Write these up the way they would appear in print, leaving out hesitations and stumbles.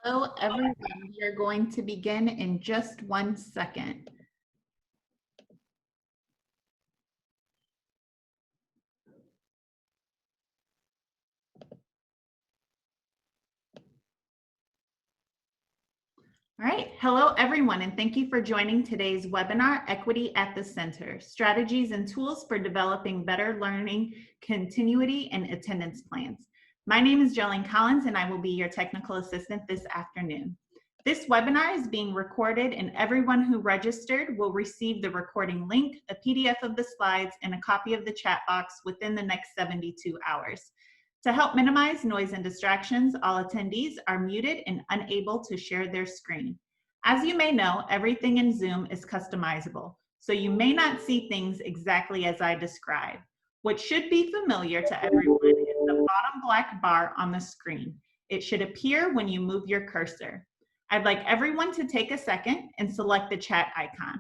Hello, everyone. We are going to begin in just 1 second. All right. Hello, everyone, and thank you for joining today's webinar, Equity at the Center, Strategies and Tools for Developing Better Learning Continuity and Attendance Plans. My name is Jolene Collins, and I will be your technical assistant this afternoon. This webinar is being recorded, and everyone who registered will receive the recording link, a PDF of the slides, and a copy of the chat box within the next 72 hours. To help minimize noise and distractions, all attendees are muted and unable to share their screen. As you may know, everything in Zoom is customizable, so you may not see things exactly as I describe. What should be familiar to everyone is the bottom black bar on the screen. It should appear when you move your cursor. I'd like everyone to take a second and select the chat icon.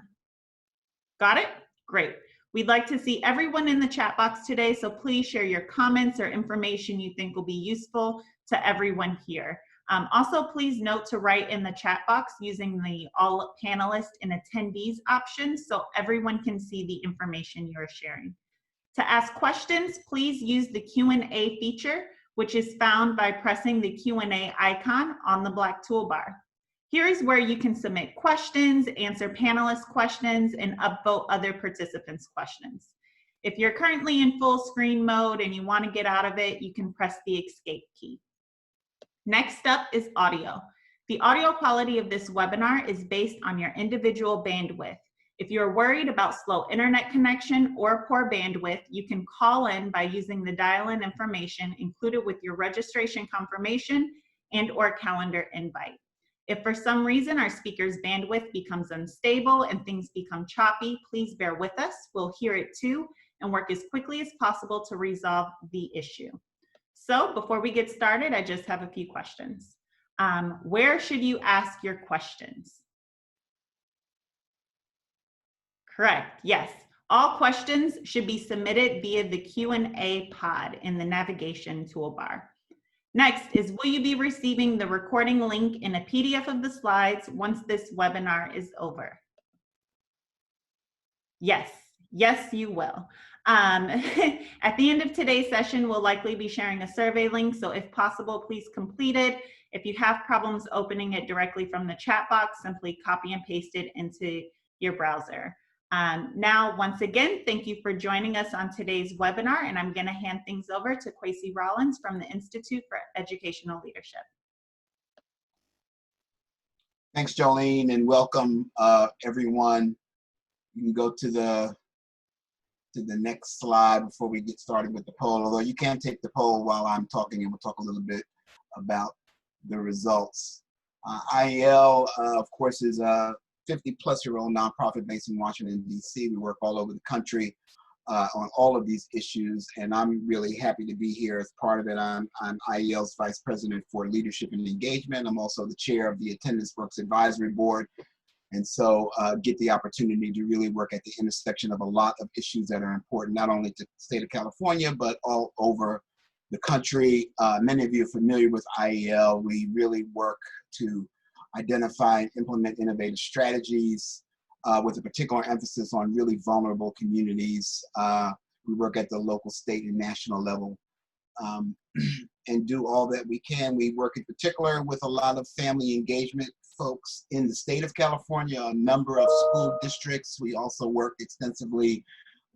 Got it? Great. We'd like to see everyone in the chat box today, so please share your comments or information you think will be useful to everyone here. Also, please note to write in the chat box using the all panelists and attendees option so everyone can see the information you're sharing. To ask questions, please use the Q&A feature, which is found by pressing the Q&A icon on the black toolbar. Here is where you can submit questions, answer panelists' questions, and upvote other participants' questions. If you're currently in full screen mode and you want to get out of it, you can press the escape key. Next up is audio. The audio quality of this webinar is based on your individual bandwidth. If you're worried about slow internet connection or poor bandwidth, you can call in by using the dial-in information included with your registration confirmation and/or calendar invite. If for some reason our speaker's bandwidth becomes unstable and things become choppy, please bear with us. We'll hear it too and work as quickly as possible to resolve the issue. So before we get started, I just have a few questions. Where should you ask your questions? Correct, yes. All questions should be submitted via the Q&A pod in the navigation toolbar. Next is, will you be receiving the recording link in a PDF of the slides once this webinar is over? Yes, yes, you will. At the end of today's session, we'll likely be sharing a survey link, so if possible, please complete it. If you have problems opening it directly from the chat box, simply copy and paste it into your browser. Now, once again, thank you for joining us on today's webinar, and I'm going to hand things over to Kwesi Rollins from the Institute for Educational Leadership. Thanks, Jolene, and welcome everyone. You can go to the next slide before we get started with the poll, although you can take the poll while I'm talking, and we'll talk a little bit about the results. IEL, of course, is a 50-plus-year-old nonprofit based in Washington, D.C. We work all over the country on all of these issues, and I'm really happy to be here as part of it. I'm IEL's Vice President for Leadership and Engagement. I'm also the chair of the Attendance Works Advisory Board, and so get the opportunity to really work at the intersection of a lot of issues that are important, not only to the state of California, but all over the country. Many of you are familiar with IEL. We really work to identify and implement innovative strategies with a particular emphasis on really vulnerable communities. We work at the local, state, and national level and do all that we can. We work in particular with a lot of family engagement folks in the state of California, a number of school districts. We also work extensively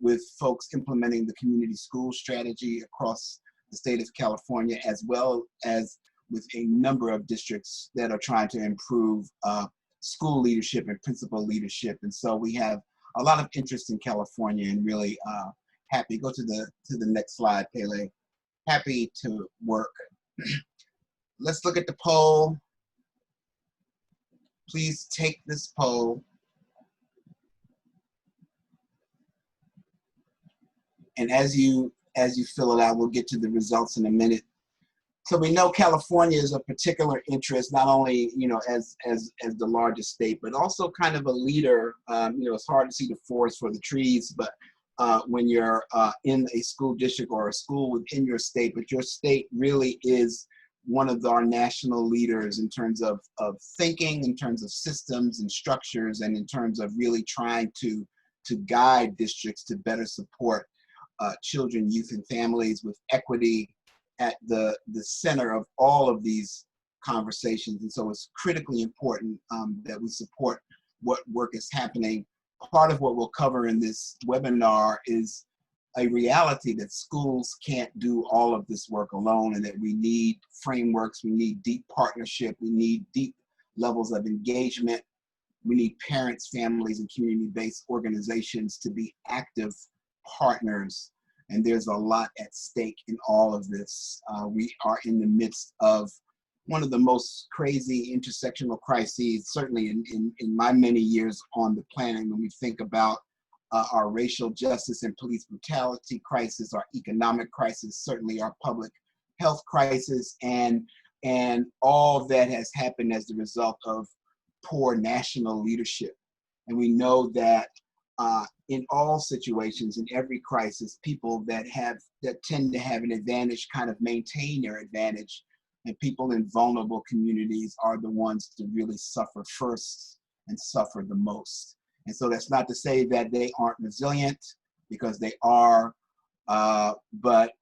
with folks implementing the community school strategy across the state of California, as well as with a number of districts that are trying to improve school leadership and principal leadership. And so we have a lot of interest in California, and really happy. Go to the next slide, Pele. Happy to work. Let's look at the poll. Please take this poll. And as you fill it out, we'll get to the results in a minute. So we know California is of particular interest, not only as the largest state, but also kind of a leader. It's hard to see the forest for the trees, but when you're in a school district or a school within your state, but your state really is one of our national leaders in terms of thinking, in terms of systems and structures, and in terms of really trying to guide districts to better support children, youth, and families with equity at the center of all of these conversations. And so it's critically important that we support what work is happening. Part of what we'll cover in this webinar is a reality that schools can't do all of this work alone, and that we need frameworks, we need deep partnership, we need deep levels of engagement. We need parents, families, and community-based organizations to be active partners. And there's a lot at stake in all of this. We are in the midst of one of the most crazy intersectional crises, certainly in my many years on the planet, when we think about our racial justice and police brutality crisis, our economic crisis, certainly our public health crisis, and all that has happened as the result of poor national leadership. And we know that in all situations, in every crisis, people that tend to have an advantage kind of maintain their advantage, and people in vulnerable communities are the ones to really suffer first and suffer the most. And so that's not to say that they aren't resilient, because they are, but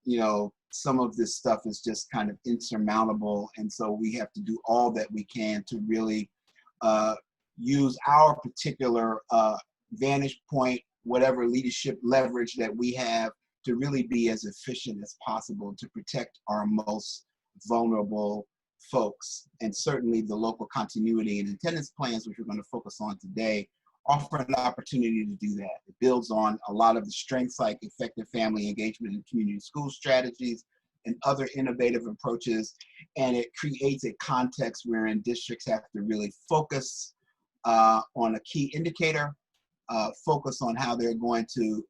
some of this stuff is just kind of insurmountable. And so we have to do all that we can to really use our particular vantage point, whatever leadership leverage that we have, to really be as efficient as possible to protect our most vulnerable folks. And certainly the local continuity and attendance plans, which we're going to focus on today, offer an opportunity to do that. It builds on a lot of the strengths like effective family engagement and community school strategies and other innovative approaches. And it creates a context wherein districts have to really focus on a key indicator, focus on how they're going to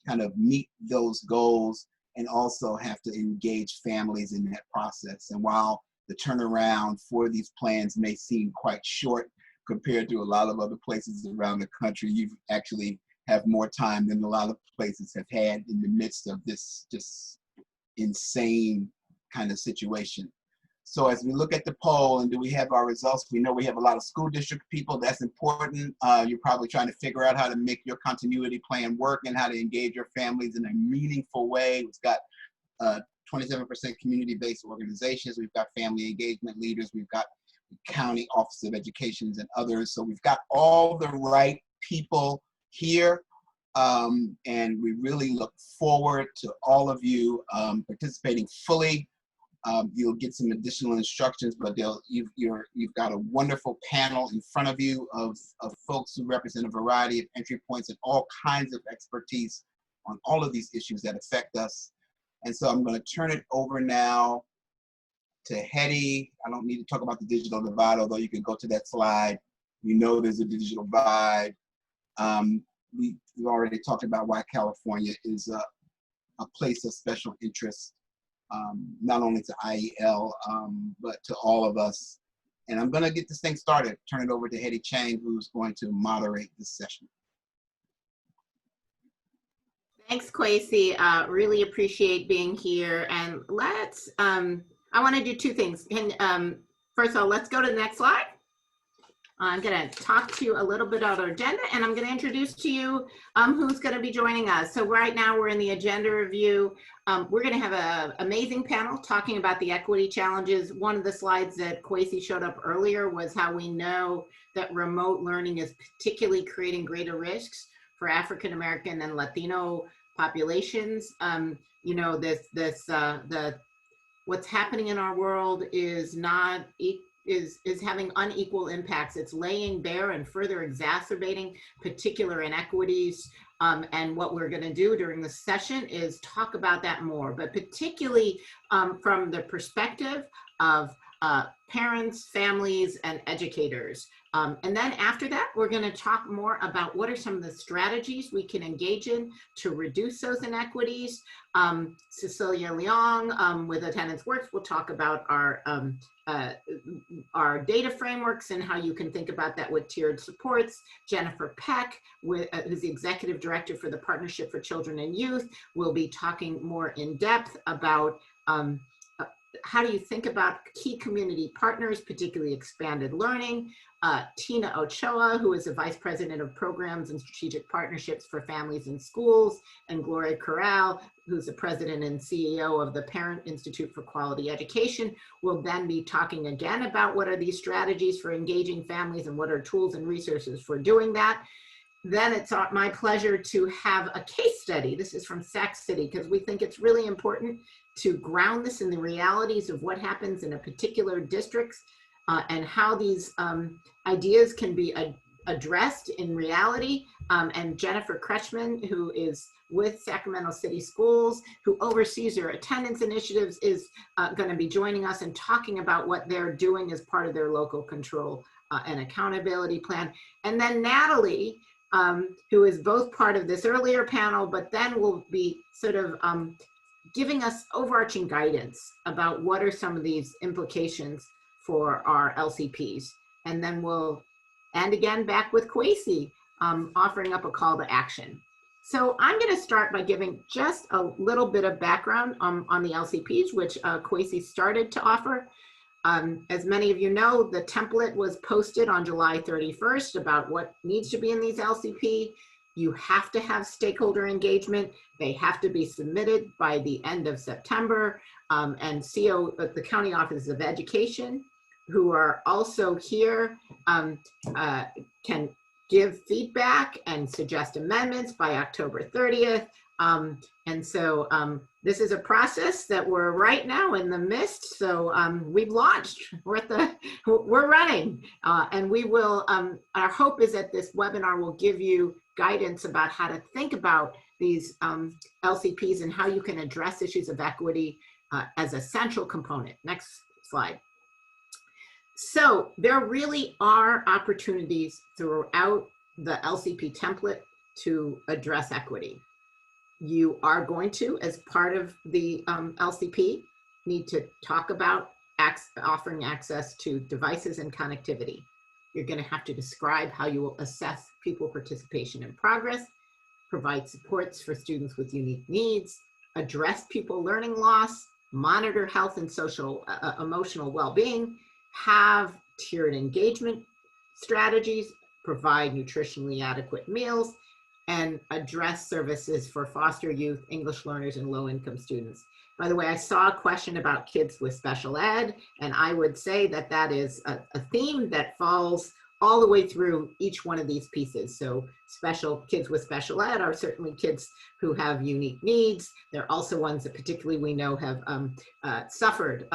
kind of meet those goals, and also have to engage families in that process. And while the turnaround for these plans may seem quite short compared to a lot of other places around the country, you actually have more time than a lot of places have had in the midst of this just insane kind of situation. So as we look at the poll, and do we have our results? We know we have a lot of school district people. That's important. You're probably trying to figure out how to make your continuity plan work and how to engage your families in a meaningful way. We've got 27% community-based organizations. We've got family engagement leaders. We've got County Office of Education and others. So we've got all the right people here. And we really look forward to all of you participating fully. You'll get some additional instructions, but you've got a wonderful panel in front of you of folks who represent a variety of entry points and all kinds of expertise on all of these issues that affect us. And so I'm going to turn it over now to Hetty. I don't need to talk about the digital divide, although you can go to that slide. We know there's a digital divide. We've already talked about why California is a place of special interest, not only to IEL, but to all of us. And I'm going to get this thing started. Turn it over to Hetty Chang, who's going to moderate this session. Thanks, Kwesi. Really appreciate being here. And let's, I want to do two things. First of all, let's go to the next slide. I'm going to talk to you a little bit about our agenda, and I'm going to introduce to you who's going to be joining us. So right now we're in the agenda review. We're going to have an amazing panel talking about the equity challenges. One of the slides that Kwesi showed up earlier was how we know that remote learning is particularly creating greater risks for African American and Latino populations. You know, what's happening in our world is not is having unequal impacts. It's laying bare and further exacerbating particular inequities. And what we're going to do during the session is talk about that more, but particularly from the perspective of parents, families, and educators. And then after that, we're going to talk more about what are some of the strategies we can engage in to reduce those inequities. Cecilia Leong with Attendance Works will talk about our data frameworks and how you can think about that with tiered supports. Jennifer Peck, who's the Executive Director for the Partnership for Children and Youth, will be talking more in depth about how do you think about key community partners, particularly expanded learning? Tina Ochoa, who is the Vice President of Programs and Strategic Partnerships for Families and Schools, and Gloria Corral, who's the President and CEO of the Parent Institute for Quality Education, will then be talking again about what are these strategies for engaging families and what are tools and resources for doing that. Then it's my pleasure to have a case study. This is from Sac City, because we think it's really important to ground this in the realities of what happens in a particular district and how these ideas can be addressed in reality. And Jennifer Kretschmann, who is with Sacramento City Schools, who oversees their attendance initiatives, is going to be joining us and talking about what they're doing as part of their local control and accountability plan. And then Natalie, who is both part of this earlier panel, but then will be sort of giving us overarching guidance about what are some of these implications for our LCPs. And then we'll end again back with Kwesi, offering up a call to action. So I'm going to start by giving just a little bit of background on the LCPs, which Kwesi started to offer. As many of you know, the template was posted on July 31st about what needs to be in these LCP. You have to have stakeholder engagement. They have to be submitted by the end of September. And the County Office of Education, who are also here, can give feedback and suggest amendments by October 30th. And so this is a process that we're right now in the midst. So we've launched, we're running, and we will, our hope is that this webinar will give you guidance about how to think about these LCPs and how you can address issues of equity as a central component. Next slide. So there really are opportunities throughout the LCP template to address equity. You are going to, as part of the LCP, need to talk about offering access to devices and connectivity. You're going to have to describe how you will assess pupil participation and progress, provide supports for students with unique needs, address pupil learning loss, monitor health and social emotional well-being, have tiered engagement strategies, provide nutritionally adequate meals, and address services for foster youth, English learners, and low-income students. By the way, I saw a question about kids with special ed, and I would say that that is a theme that falls all the way through each one of these pieces. So kids with special ed are certainly kids who have unique needs. They're also ones that particularly we know have suffered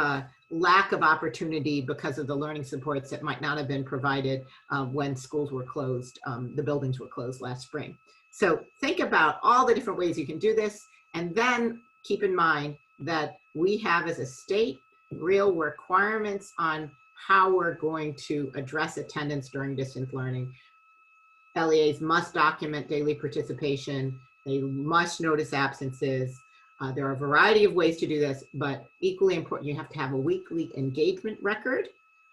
lack of opportunity because of the learning supports that might not have been provided when schools were closed, the buildings were closed last spring. So think about all the different ways you can do this, and then keep in mind that we have as a state real requirements on how we're going to address attendance during distance learning. LEAs must document daily participation. They must notice absences. There are a variety of ways to do this, but equally important, you have to have a weekly engagement record.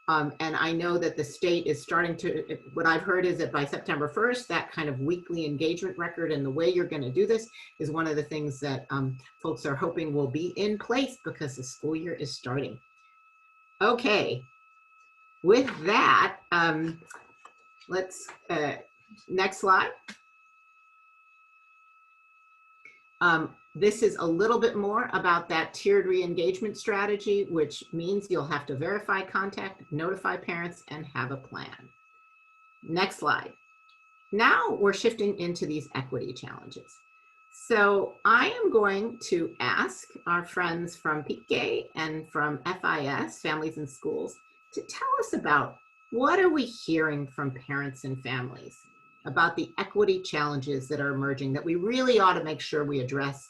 And I know that the state is starting to, what I've heard is that by September 1st, that kind of weekly engagement record and the way you're going to do this is one of the things that folks are hoping will be in place because the school year is starting. Okay, with that, let's, next slide. This is a little bit more about that tiered re-engagement strategy, which means you'll have to verify contact, notify parents, and have a plan. Next slide. Now we're shifting into these equity challenges. So I am going to ask our friends from PK and from FIS, Families and Schools, to tell us about what are we hearing from parents and families about the equity challenges that are emerging that we really ought to make sure we address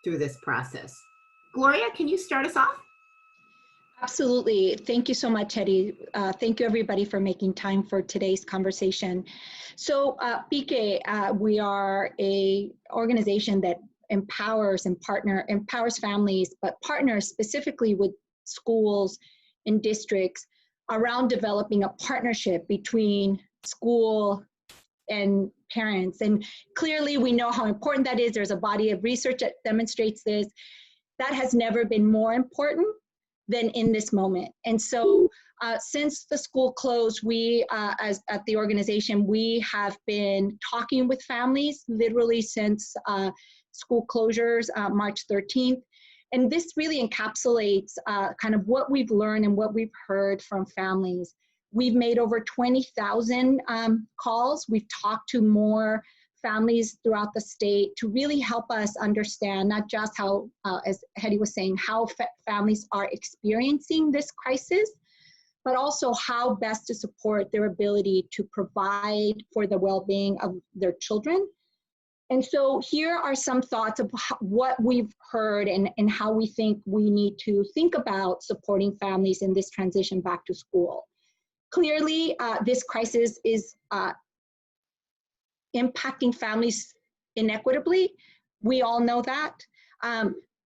through this process. Gloria, can you start us off? Absolutely. Thank you so much, Hetty. Thank you, everybody, for making time for today's conversation. So PK, we are an organization that empowers families, but partners specifically with schools and districts around developing a partnership between school and parents. And clearly we know how important that is. There's a body of research that demonstrates this. That has never been more important than in this moment. And so since the school closed, we, as at the organization, we have been talking with families literally since school closures, March 13th. And this really encapsulates kind of what we've learned and what we've heard from families. We've made over 20,000 calls. We've talked to more families throughout the state to really help us understand not just how, as Hetty was saying, how families are experiencing this crisis, but also how best to support their ability to provide for the well-being of their children. And so here are some thoughts of what we've heard and how we think we need to think about supporting families in this transition back to school. Clearly, this crisis is impacting families inequitably. We all know that.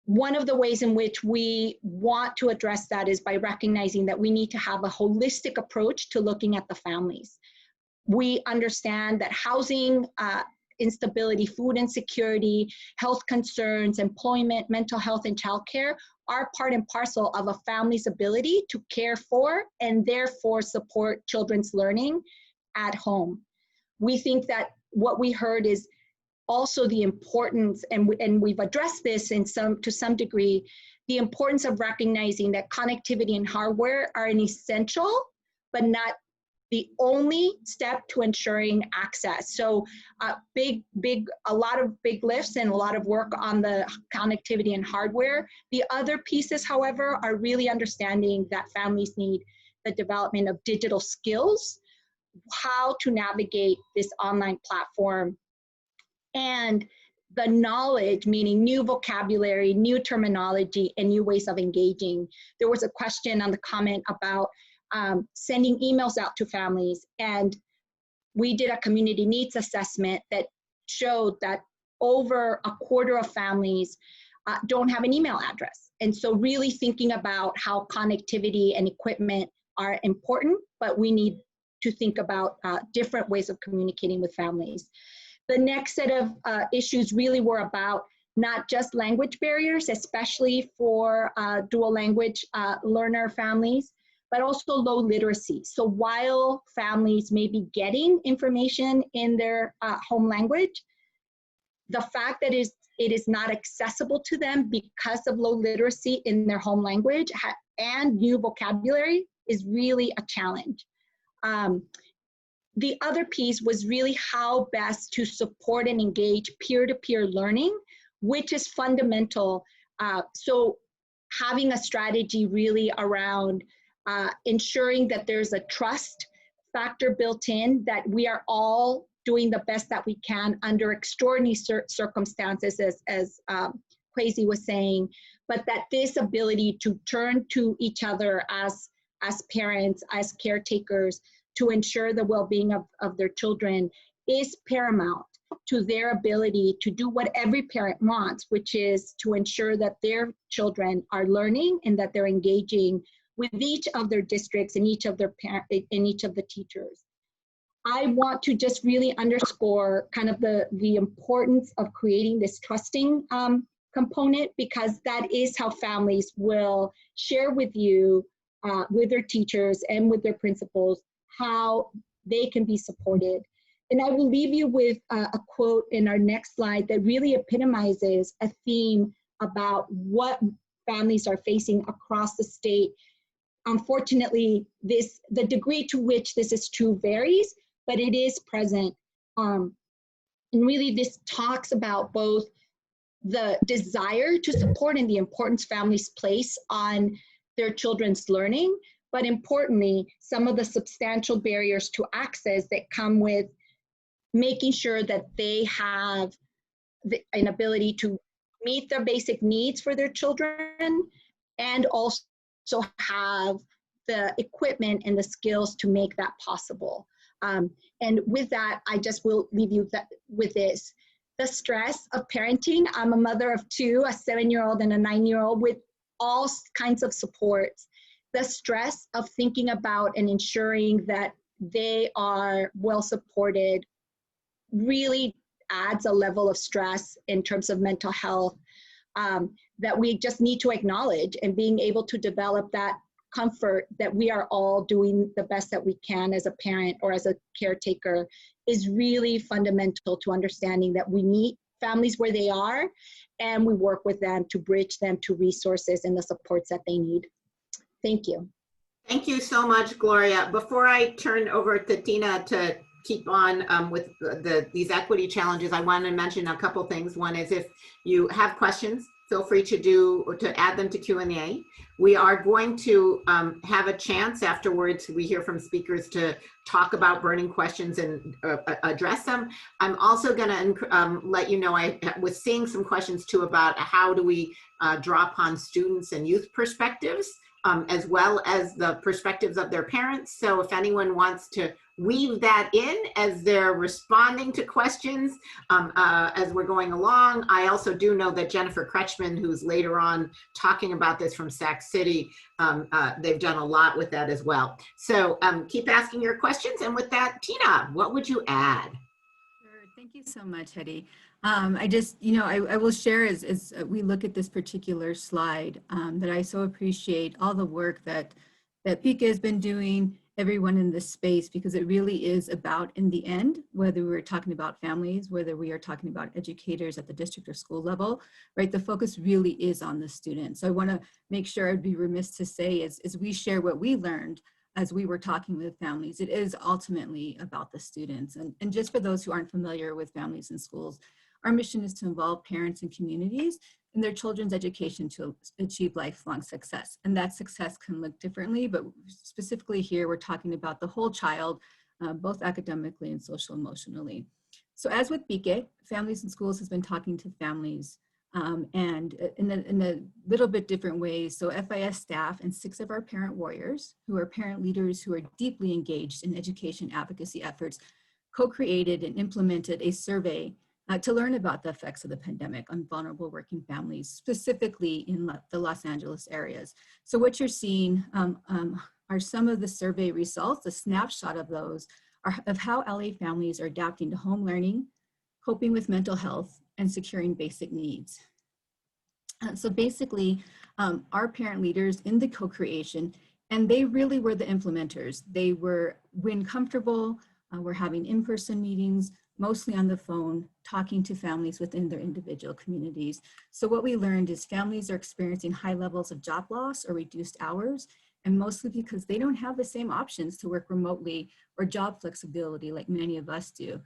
One of the ways in which we want to address that is by recognizing that we need to have a holistic approach to looking at the families. We understand that housing instability, food insecurity, health concerns, employment, mental health, and childcare are part and parcel of a family's ability to care for and therefore support children's learning at home. We think that what we heard is also the importance, and we've addressed this to some degree, the importance of recognizing that connectivity and hardware are an essential, but not the only step to ensuring access. So a lot of big lifts and a lot of work on the connectivity and hardware. The other pieces, however, are really understanding that families need the development of digital skills, how to navigate this online platform, and the knowledge, meaning new vocabulary, new terminology, and new ways of engaging. There was a question on the comment about sending emails out to families, and we did a community needs assessment that showed that over a quarter of families don't have an email address. And so really thinking about how connectivity and equipment are important, but we need to think about different ways of communicating with families. The next set of issues really were about not just language barriers, especially for dual language learner families, but also low literacy. So while families may be getting information in their home language, the fact that it is not accessible to them because of low literacy in their home language and new vocabulary is really a challenge. The other piece was really how best to support and engage peer-to-peer learning, which is fundamental. So having a strategy really around ensuring that there's a trust factor built in, that we are all doing the best that we can under extraordinary circumstances, as Kwesi was saying, but that this ability to turn to each other as parents, as caretakers, to ensure the well-being of their children is paramount to their ability to do what every parent wants, which is to ensure that their children are learning and that they're engaging with each of their districts and each of their each of the teachers. I want to just really underscore kind of the importance of creating this trusting component, because that is how families will share with you, with their teachers and with their principals, how they can be supported. And I will leave you with a quote in our next slide that really epitomizes a theme about what families are facing across the state. Unfortunately, the degree to which this is true varies, but it is present. And really this talks about both the desire to support and the importance families place on their children's learning, but importantly, some of the substantial barriers to access that come with making sure that they have an ability to meet their basic needs for their children and also have the equipment and the skills to make that possible. And with that, I just will leave you with this. The stress of parenting. I'm a mother of two, a 7-year-old and a 9-year-old, with all kinds of supports. The stress of thinking about and ensuring that they are well supported really adds a level of stress in terms of mental health. that we just need to acknowledge, and being able to develop that comfort that we are all doing the best that we can as a parent or as a caretaker is really fundamental to understanding that we meet families where they are and we work with them to bridge them to resources and the supports that they need. Thank you. Thank you so much, Gloria. Before I turn over to Tina to keep on with these equity challenges, I want to mention a couple things. One is, if you have questions, feel free to add them to Q&A. We are going to have a chance afterwards, we hear from speakers, to talk about burning questions and address them. I'm also going to let you know, I was seeing some questions too about how do we draw upon students and youth perspectives, as well as the perspectives of their parents. So if anyone wants to weave that in as they're responding to questions as we're going along. I also do know that Jennifer Kretschmann, who's later on talking about this from Sac City, they've done a lot with that as well. So keep asking your questions. And with that, Tina, what would you add? Sure. Thank you so much, Hetty. I just, I will share as we look at this particular slide that I so appreciate all the work that Pika has been doing, everyone in this space, because it really is about, in the end, whether we're talking about families, whether we are talking about educators at the district or school level, right? The focus really is on the student. So I want to make sure, I'd be remiss to say, as we share what we learned as we were talking with families, it is ultimately about the students. And just for those who aren't familiar with families and schools, our mission is to involve parents and communities in their children's education to achieve lifelong success. And that success can look differently, but specifically here, we're talking about the whole child, both academically and social emotionally. So as with BICE, Families and Schools has been talking to families and in a little bit different ways. So FIS staff and 6 of our parent warriors, who are parent leaders who are deeply engaged in education advocacy efforts, co-created and implemented a survey to learn about the effects of the pandemic on vulnerable working families, specifically in the Los Angeles areas. So what you're seeing are some of the survey results, a snapshot of those, of how LA families are adapting to home learning, coping with mental health, and securing basic needs. So basically, our parent leaders in the co-creation, and they really were the implementers. They were, when comfortable, we're having in-person meetings, mostly on the phone, talking to families within their individual communities. So what we learned is families are experiencing high levels of job loss or reduced hours, and mostly because they don't have the same options to work remotely or job flexibility like many of us do.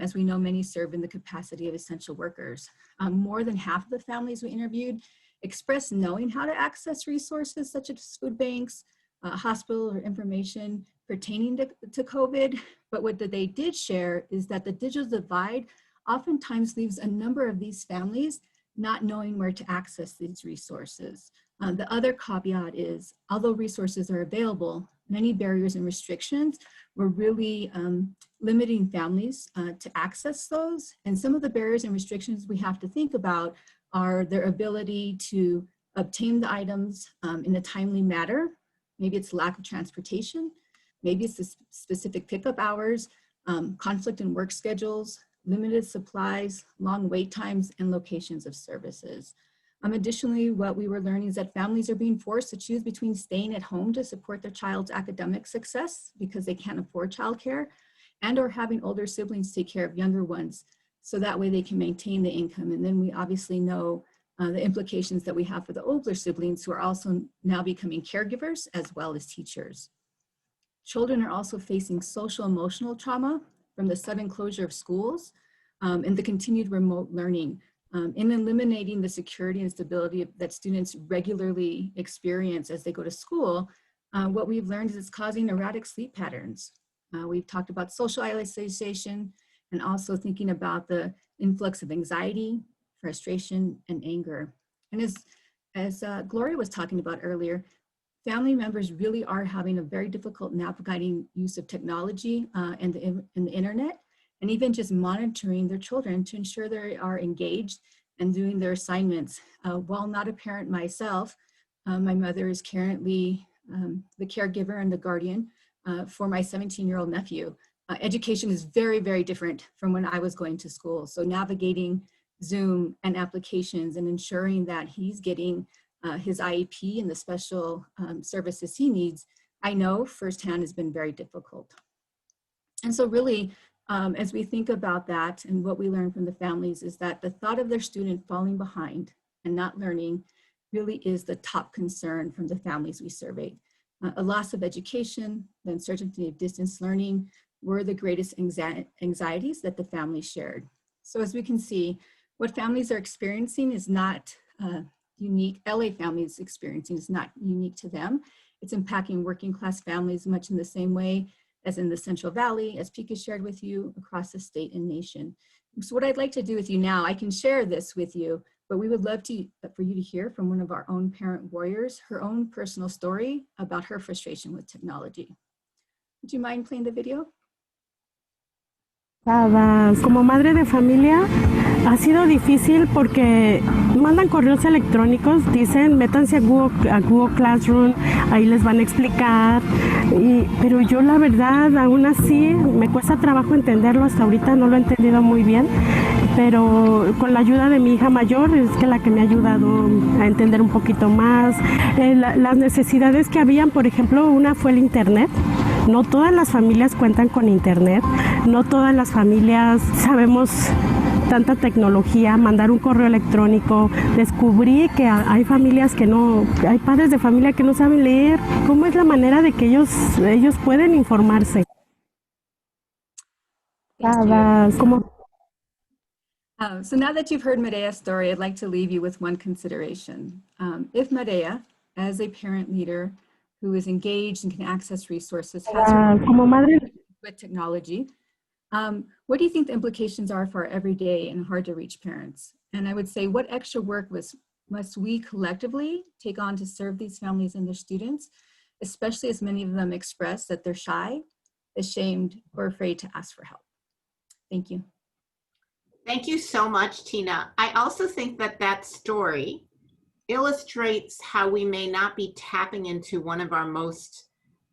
As we know, many serve in the capacity of essential workers. More than half of the families we interviewed expressed knowing how to access resources such as food banks, hospital or information pertaining to COVID, but what they did share is that the digital divide oftentimes leaves a number of these families not knowing where to access these resources. The other caveat is, although resources are available, many barriers and restrictions were really limiting families to access those. And some of the barriers and restrictions we have to think about are their ability to obtain the items in a timely manner. Maybe it's lack of transportation. Maybe it's the specific pickup hours, conflict in work schedules, limited supplies, long wait times, and locations of services. Additionally, what we were learning is that families are being forced to choose between staying at home to support their child's academic success because they can't afford childcare, and or having older siblings take care of younger ones so that way they can maintain the income. And then we obviously know the implications that we have for the older siblings who are also now becoming caregivers as well as teachers. Children are also facing social emotional trauma from the sudden closure of schools and the continued remote learning. In eliminating the security and stability that students regularly experience as they go to school, what we've learned is it's causing erratic sleep patterns. We've talked about social isolation and also thinking about the influx of anxiety, frustration, and anger. And as Gloria was talking about earlier, family members really are having a very difficult navigating use of technology and the internet, and even just monitoring their children to ensure they are engaged and doing their assignments. While not a parent myself, my mother is currently the caregiver and the guardian for my 17-year-old nephew. Education is very, very different from when I was going to school. So navigating Zoom and applications and ensuring that he's getting his IEP and the special services he needs, I know firsthand has been very difficult. And so really, as we think about that and what we learn from the families is that the thought of their student falling behind and not learning really is the top concern from the families we surveyed. A loss of education, the uncertainty of distance learning were the greatest anxieties that the families shared. So as we can see, what families are experiencing is not unique. LA families experiencing is not unique to them. It's impacting working class families much in the same way as in the Central Valley, as Pika shared with you, across the state and nation. So what I'd like to do with you now, I can share this with you, but we would love for you to hear from one of our own parent warriors, her own personal story about her frustration with technology. Would you mind playing the video? Como madre de familia ha sido difícil porque mandan correos electrónicos, dicen métanse a Google Classroom, ahí les van a explicar, pero yo la verdad aún así me cuesta trabajo entenderlo, hasta ahorita no lo he entendido muy bien, pero con la ayuda de mi hija mayor es que la que me ha ayudado a entender un poquito más. Las necesidades que habían, por ejemplo, una fue el internet. No todas las familias cuentan con internet, no todas las familias sabemos tanta tecnología, mandar un correo electrónico. Descubrí que hay familias que no, hay padres de familia que no saben leer. ¿Cómo es la manera de que ellos pueden informarse? So now that you've heard Medea's story, I'd like to leave you with one consideration. If Medea, as a parent leader who is engaged and can access resources, has with technology, what do you think the implications are for our everyday and hard to reach parents? And I would say, what extra work must we collectively take on to serve these families and their students, especially as many of them express that they're shy, ashamed, or afraid to ask for help? Thank you. Thank you so much, Tina. I also think that that story illustrates how we may not be tapping into one of our most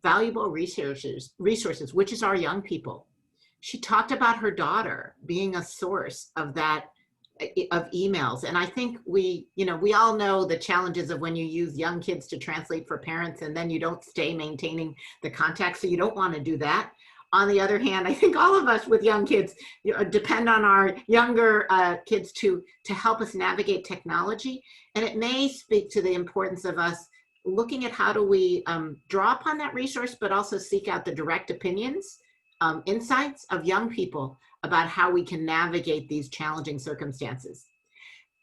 valuable resources, which is our young people. She talked about her daughter being a source of that, of emails. And I think we all know the challenges of when you use young kids to translate for parents and then you don't stay maintaining the contact. So you don't want to do that. On the other hand, I think all of us with young kids depend on our younger kids to help us navigate technology. And it may speak to the importance of us looking at how do we draw upon that resource, but also seek out the direct opinions, insights of young people about how we can navigate these challenging circumstances.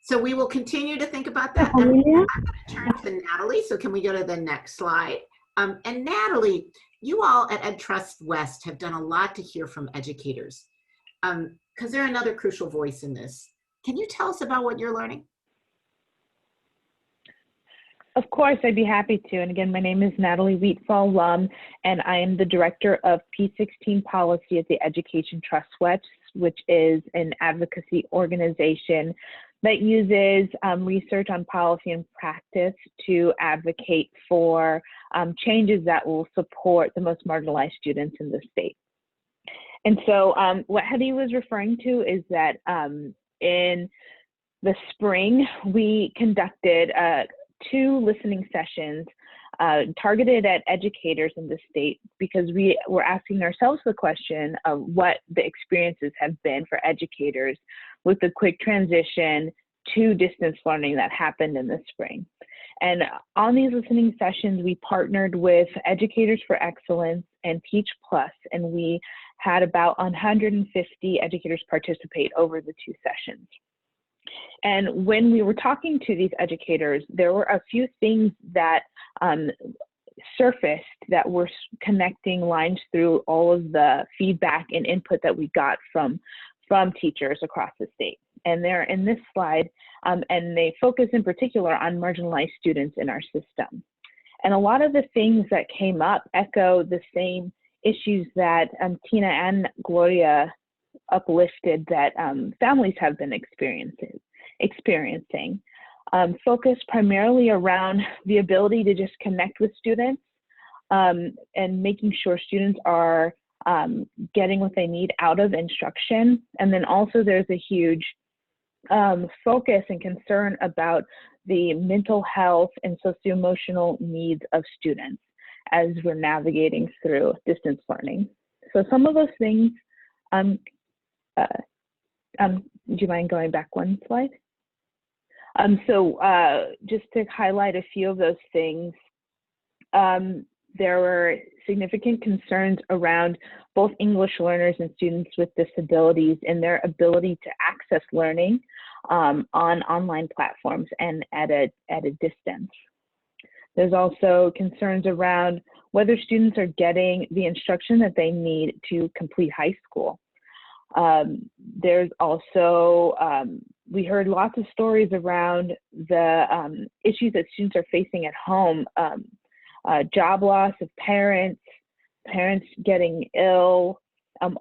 So we will continue to think about that. And I'm going to turn to Natalie. So can we go to the next slide? And Natalie, you all at EdTrust West have done a lot to hear from educators because they're another crucial voice in this. Can you tell us about what you're learning? Of course, I'd be happy to. And again, my name is Natalie Wheatfall-Lum, and I am the Director of P16 Policy at the Education Trust West, which is an advocacy organization that uses research on policy and practice to advocate for changes that will support the most marginalized students in the state. And so what Hedy was referring to is that in the spring, we conducted 2 listening sessions targeted at educators in the state because we were asking ourselves the question of what the experiences have been for educators with the quick transition to distance learning that happened in the spring. And on these listening sessions, we partnered with Educators for Excellence and Teach Plus, and we had about 150 educators participate over the 2 sessions. And when we were talking to these educators, there were a few things that surfaced that were connecting lines through all of the feedback and input that we got from teachers across the state. And they're in this slide, and they focus in particular on marginalized students in our system. And a lot of the things that came up echo the same issues that Tina and Gloria uplifted that families have been experiencing. Focused primarily around the ability to just connect with students and making sure students are getting what they need out of instruction. And then also there's a huge focus and concern about the mental health and socio-emotional needs of students as we're navigating through distance learning. So some of those things, do you mind going back one slide? Just to highlight a few of those things, there were significant concerns around both English learners and students with disabilities and their ability to access learning on online platforms and at a distance. There's also concerns around whether students are getting the instruction that they need to complete high school. There's also, we heard lots of stories around the issues that students are facing at home, job loss of parents getting ill.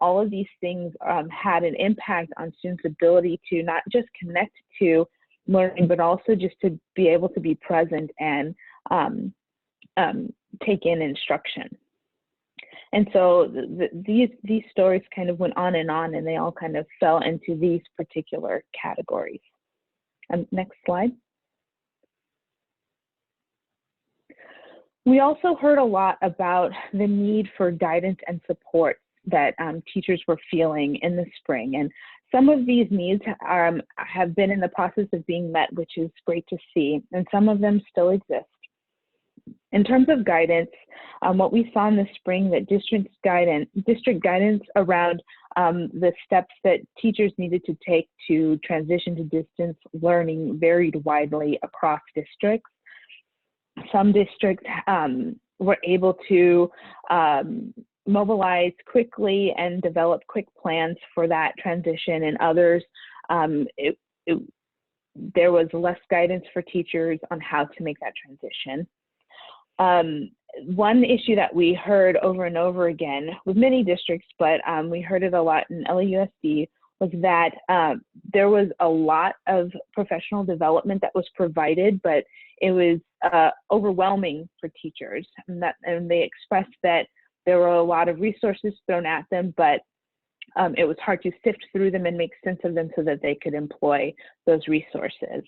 All of these things had an impact on students' ability to not just connect to learning, but also just to be able to be present and take in instruction. And so these stories kind of went on, and they all kind of fell into these particular categories. Next slide. We also heard a lot about the need for guidance and support that teachers were feeling in the spring. And some of these needs have been in the process of being met, which is great to see, and some of them still exist. In terms of guidance, what we saw in the spring, that district guidance around the steps that teachers needed to take to transition to distance learning varied widely across districts. Some districts were able to mobilize quickly and develop quick plans for that transition, and others, there was less guidance for teachers on how to make that transition. One issue that we heard over and over again with many districts, but we heard it a lot in LAUSD, was that there was a lot of professional development that was provided, but it was overwhelming for teachers. And they expressed that there were a lot of resources thrown at them, but it was hard to sift through them and make sense of them so that they could employ those resources.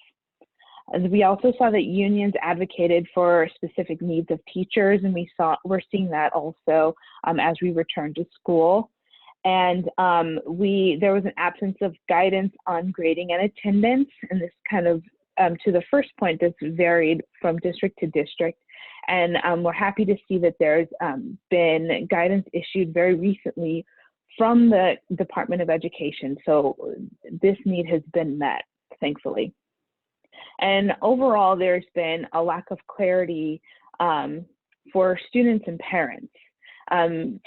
And we also saw that unions advocated for specific needs of teachers, and we're seeing that also as we return to school. And there was an absence of guidance on grading and attendance, and this kind of, to the first point, this varied from district to district. And we're happy to see that there's been guidance issued very recently from the Department of Education. So this need has been met, thankfully. And overall, there's been a lack of clarity for students and parents.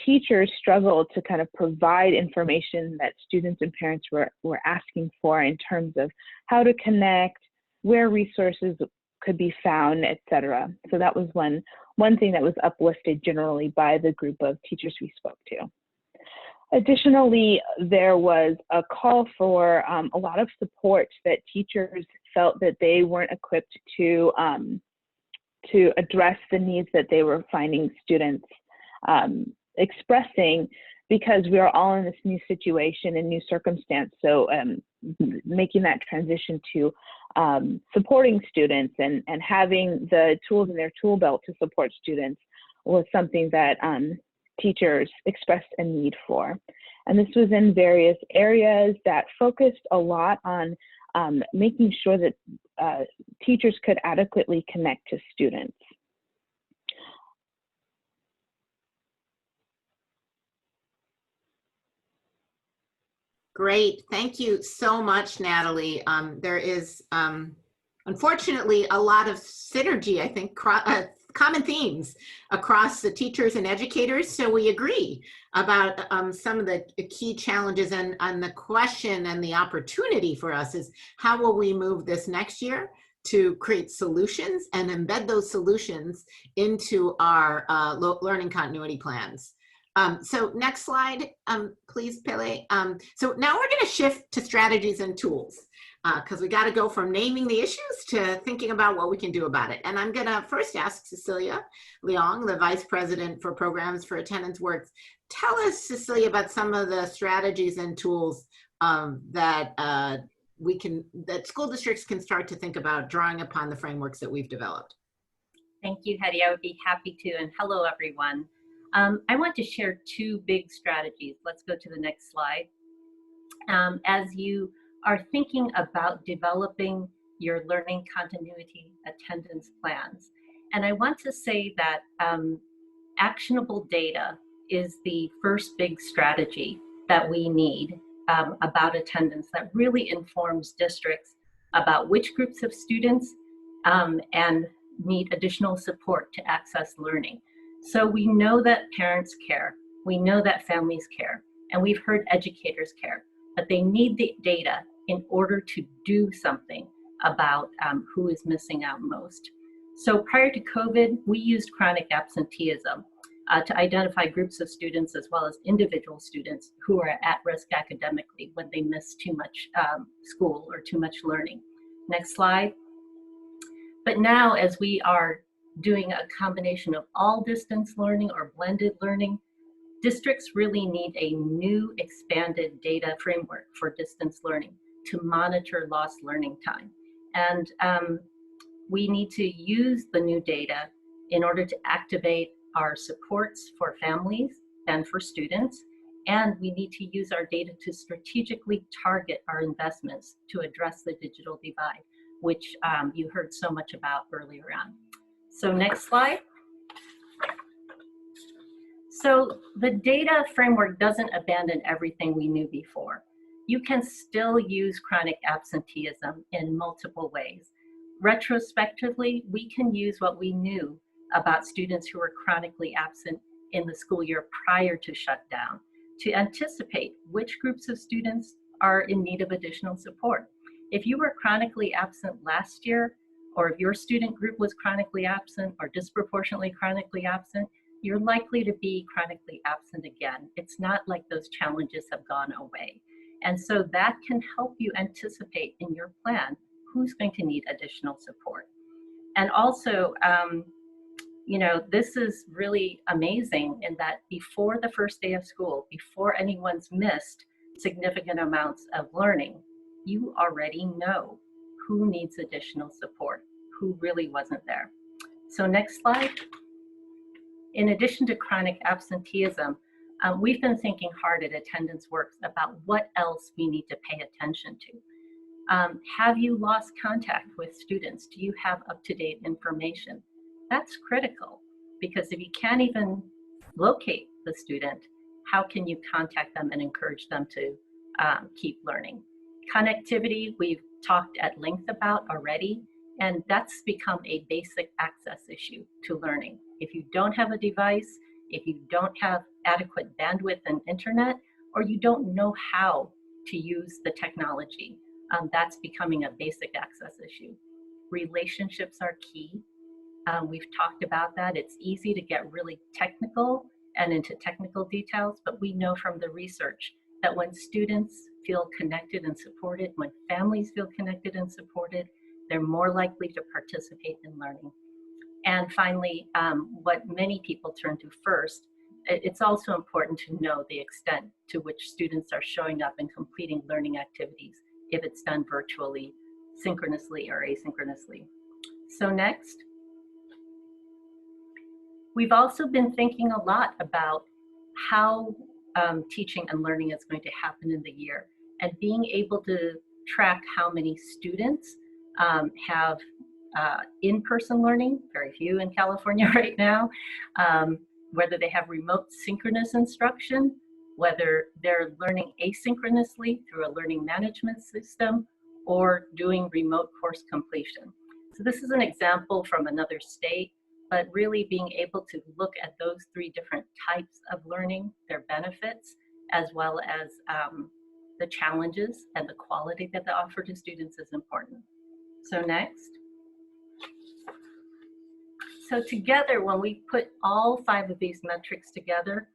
Teachers struggled to kind of provide information that students and parents were asking for in terms of how to connect, where resources could be found, etc. So that was one thing that was uplifted generally by the group of teachers we spoke to. Additionally, there was a call for a lot of support, that teachers felt that they weren't equipped to address the needs that they were finding students expressing, because we are all in this new situation and new circumstance. So making that transition to supporting students and having the tools in their tool belt to support students was something that teachers expressed a need for. And this was in various areas that focused a lot on making sure that teachers could adequately connect to students. Great, thank you so much, Natalie. There is, unfortunately, a lot of synergy, I think, common themes across the teachers and educators. So we agree about some of the key challenges, and the question and the opportunity for us is, how will we move this next year to create solutions and embed those solutions into our learning continuity plans. So next slide, please, Pele. So now we're gonna shift to strategies and tools, because we gotta go from naming the issues to thinking about what we can do about it. And I'm gonna first ask Cecilia Leong, the Vice President for Programs for Attendance Works. Tell us, Cecilia, about some of the strategies and tools that that school districts can start to think about drawing upon the frameworks that we've developed. Thank you, Hetty. I would be happy to. And hello, everyone. I want to share two big strategies. Let's go to the next slide. As you are thinking about developing your learning continuity attendance plans. And I want to say that actionable data is the first big strategy that we need about attendance that really informs districts about which groups of students and need additional support to access learning. So we know that parents care, we know that families care, and we've heard educators care, but they need the data in order to do something about who is missing out most. So prior to COVID, we used chronic absenteeism to identify groups of students as well as individual students who are at risk academically when they miss too much school or too much learning. Next slide. But now, as we are doing a combination of all distance learning or blended learning, districts really need a new expanded data framework for distance learning to monitor lost learning time. And we need to use the new data in order to activate our supports for families and for students. And we need to use our data to strategically target our investments to address the digital divide, which you heard so much about earlier on. So next slide. So the data framework doesn't abandon everything we knew before. You can still use chronic absenteeism in multiple ways. Retrospectively, we can use what we knew about students who were chronically absent in the school year prior to shutdown to anticipate which groups of students are in need of additional support. If you were chronically absent last year, or if your student group was chronically absent or disproportionately chronically absent, you're likely to be chronically absent again. It's not like those challenges have gone away. And so that can help you anticipate in your plan who's going to need additional support. And also, you know, this is really amazing in that before the first day of school, before anyone's missed significant amounts of learning, you already know who needs additional support, who really wasn't there. So next slide. In addition to chronic absenteeism, we've been thinking hard at Attendance Works about what else we need to pay attention to. Have you lost contact with students? Do you have up-to-date information? That's critical, because if you can't even locate the student, how can you contact them and encourage them to keep learning? Connectivity, we've talked at length about already, and that's become a basic access issue to learning. If you don't have a device, if you don't have adequate bandwidth and internet, or you don't know how to use the technology, that's becoming a basic access issue. Relationships are key. We've talked about that. It's easy to get really technical and into technical details, but we know from the research that when students feel connected and supported, when families feel connected and supported, they're more likely to participate in learning. And finally, what many people turn to first, it's also important to know the extent to which students are showing up and completing learning activities, if it's done virtually, synchronously, or asynchronously. So next. We've also been thinking a lot about how teaching and learning is going to happen in the year, and being able to track how many students have in-person learning, very few in California right now, whether they have remote synchronous instruction, whether they're learning asynchronously through a learning management system, or doing remote course completion. So this is an example from another state, but really being able to look at those three different types of learning, their benefits, as well as the challenges and the quality that they offer to students is important. So next. So together, when we put all 5 of these metrics together,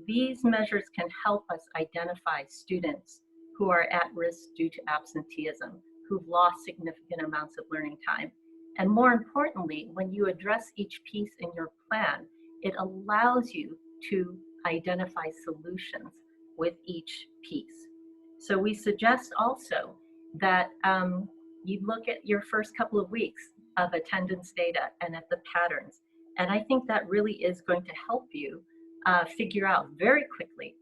these measures can help us identify students who are at risk due to absenteeism, who've lost significant amounts of learning time. And more importantly, when you address each piece in your plan, it allows you to identify solutions with each piece. So we suggest also that you look at your first couple of weeks of attendance data and at the patterns. And I think that really is going to help you figure out very quickly,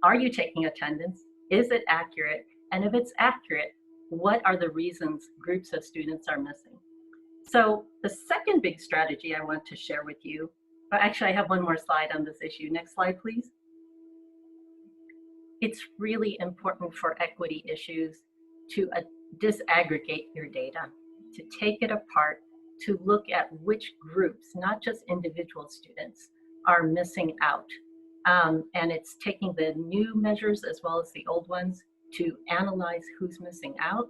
are you taking attendance? Is it accurate? And if it's accurate, what are the reasons groups of students are missing? So the second big strategy I want to share with you, but actually I have one more slide on this issue. Next slide, please. It's really important for equity issues to disaggregate your data, to take it apart, to look at which groups, not just individual students, are missing out. And it's taking the new measures as well as the old ones to analyze who's missing out.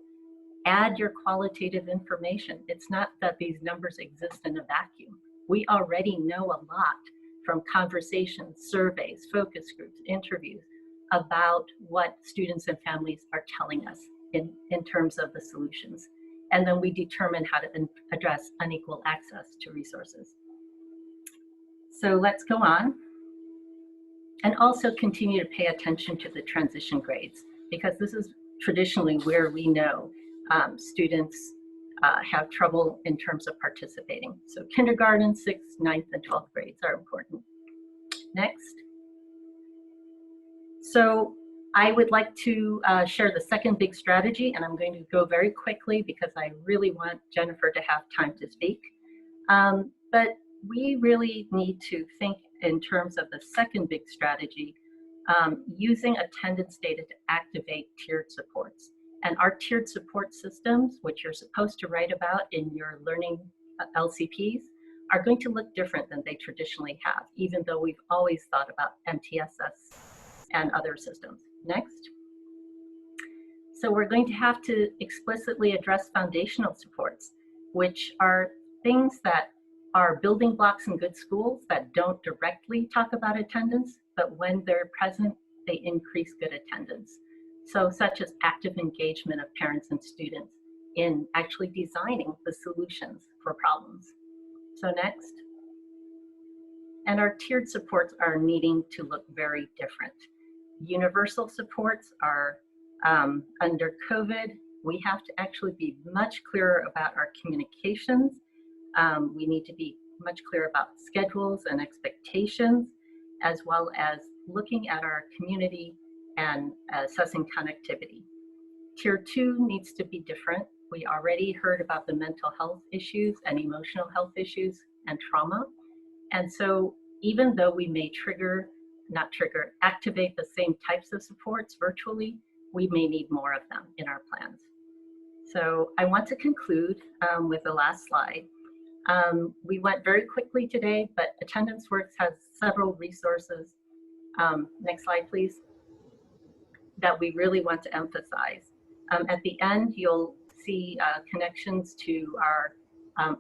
Add your qualitative information. It's not that these numbers exist in a vacuum. We already know a lot from conversations, surveys, focus groups, interviews about what students and families are telling us in terms of the solutions. And then we determine how to address unequal access to resources. So let's go on. And also continue to pay attention to the transition grades, because this is traditionally where we know students have trouble in terms of participating. So kindergarten, 6th, 9th, and 12th grades are important. Next. So I would like to share the second big strategy, and I'm going to go very quickly because I really want Jennifer to have time to speak. But we really need to think in terms of the second big strategy, using attendance data to activate tiered supports. And our tiered support systems, which you're supposed to write about in your learning LCPs, are going to look different than they traditionally have, even though we've always thought about MTSS and other systems. Next. So we're going to have to explicitly address foundational supports, which are things that are building blocks in good schools that don't directly talk about attendance, but when they're present, they increase good attendance. So such as active engagement of parents and students in actually designing the solutions for problems. So next. And our tiered supports are needing to look very different. Universal supports are under COVID, we have to actually be much clearer about our communications. We need to be much clearer about schedules and expectations, as well as looking at our community and assessing connectivity. Tier 2 needs to be different. We already heard about the mental health issues and emotional health issues and trauma. And so even though we may activate the same types of supports virtually, we may need more of them in our plans. So I want to conclude with the last slide. We went very quickly today, but Attendance Works has several resources. Next slide, please, that we really want to emphasize. At the end, you'll see connections to our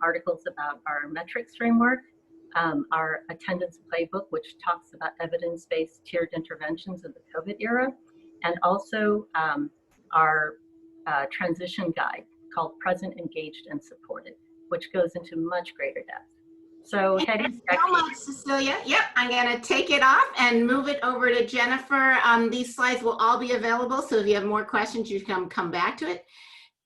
articles about our metrics framework, our attendance playbook, which talks about evidence-based tiered interventions in the COVID era, and also our transition guide called Present, Engaged, and Supported, which goes into much greater depth. So Thank you so much, Cecilia. Yep, I'm gonna take it off and move it over to Jennifer. These slides will all be available, so if you have more questions, you can come back to it.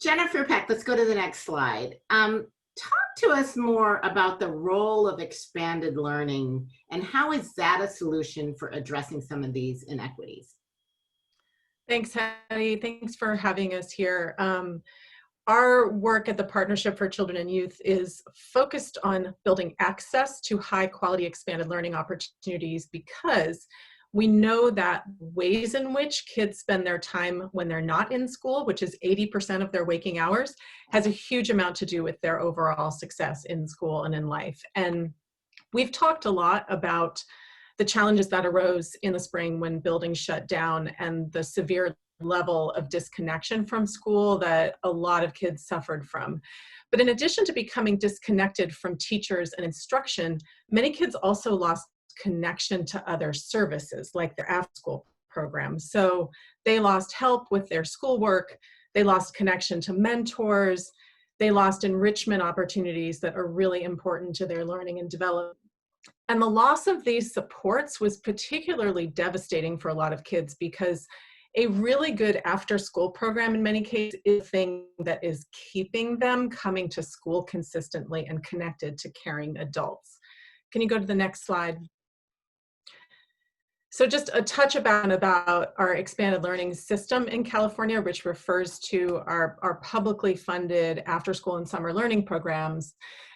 Jennifer Peck, let's go to the next slide. Talk to us more about the role of expanded learning and how is that a solution for addressing some of these inequities? Thanks, Hattie. Thanks for having us here. Our work at the Partnership for Children and Youth is focused on building access to high quality expanded learning opportunities, because we know that ways in which kids spend their time when they're not in school, which is 80% of their waking hours, has a huge amount to do with their overall success in school and in life. And we've talked a lot about the challenges that arose in the spring when buildings shut down and the severe level of disconnection from school that a lot of kids suffered from. But in addition to becoming disconnected from teachers and instruction, many kids also lost connection to other services like their after-school programs. So they lost help with their schoolwork, they lost connection to mentors, they lost enrichment opportunities that are really important to their learning and development. And the loss of these supports was particularly devastating for a lot of kids because A really good after-school program in many cases is a thing that is keeping them coming to school consistently and connected to caring adults. Can you go to the next slide? So just a touch about our expanded learning system in California, which refers to our publicly funded after-school and summer learning programs.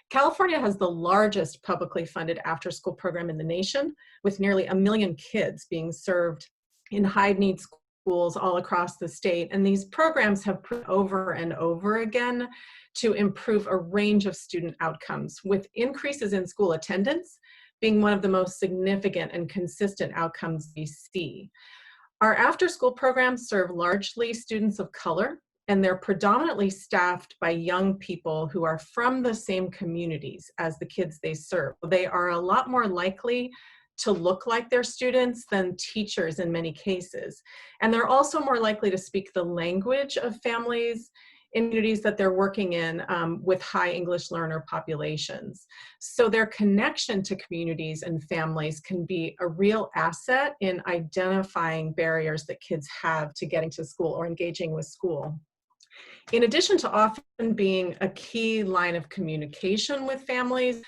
California has the largest publicly funded after-school program in the nation, with nearly 1 million kids being served in high-need schools all across the state. And these programs have proven over and over again to improve a range of student outcomes, with increases in school attendance being one of the most significant and consistent outcomes we see. Our after-school programs serve largely students of color, and they're predominantly staffed by young people who are from the same communities as the kids they serve. They are a lot more likely to look like their students than teachers in many cases. And they're also more likely to speak the language of families in communities that they're working in with high English learner populations. So their connection to communities and families can be a real asset in identifying barriers that kids have to getting to school or engaging with school. In addition to often being a key line of communication with families,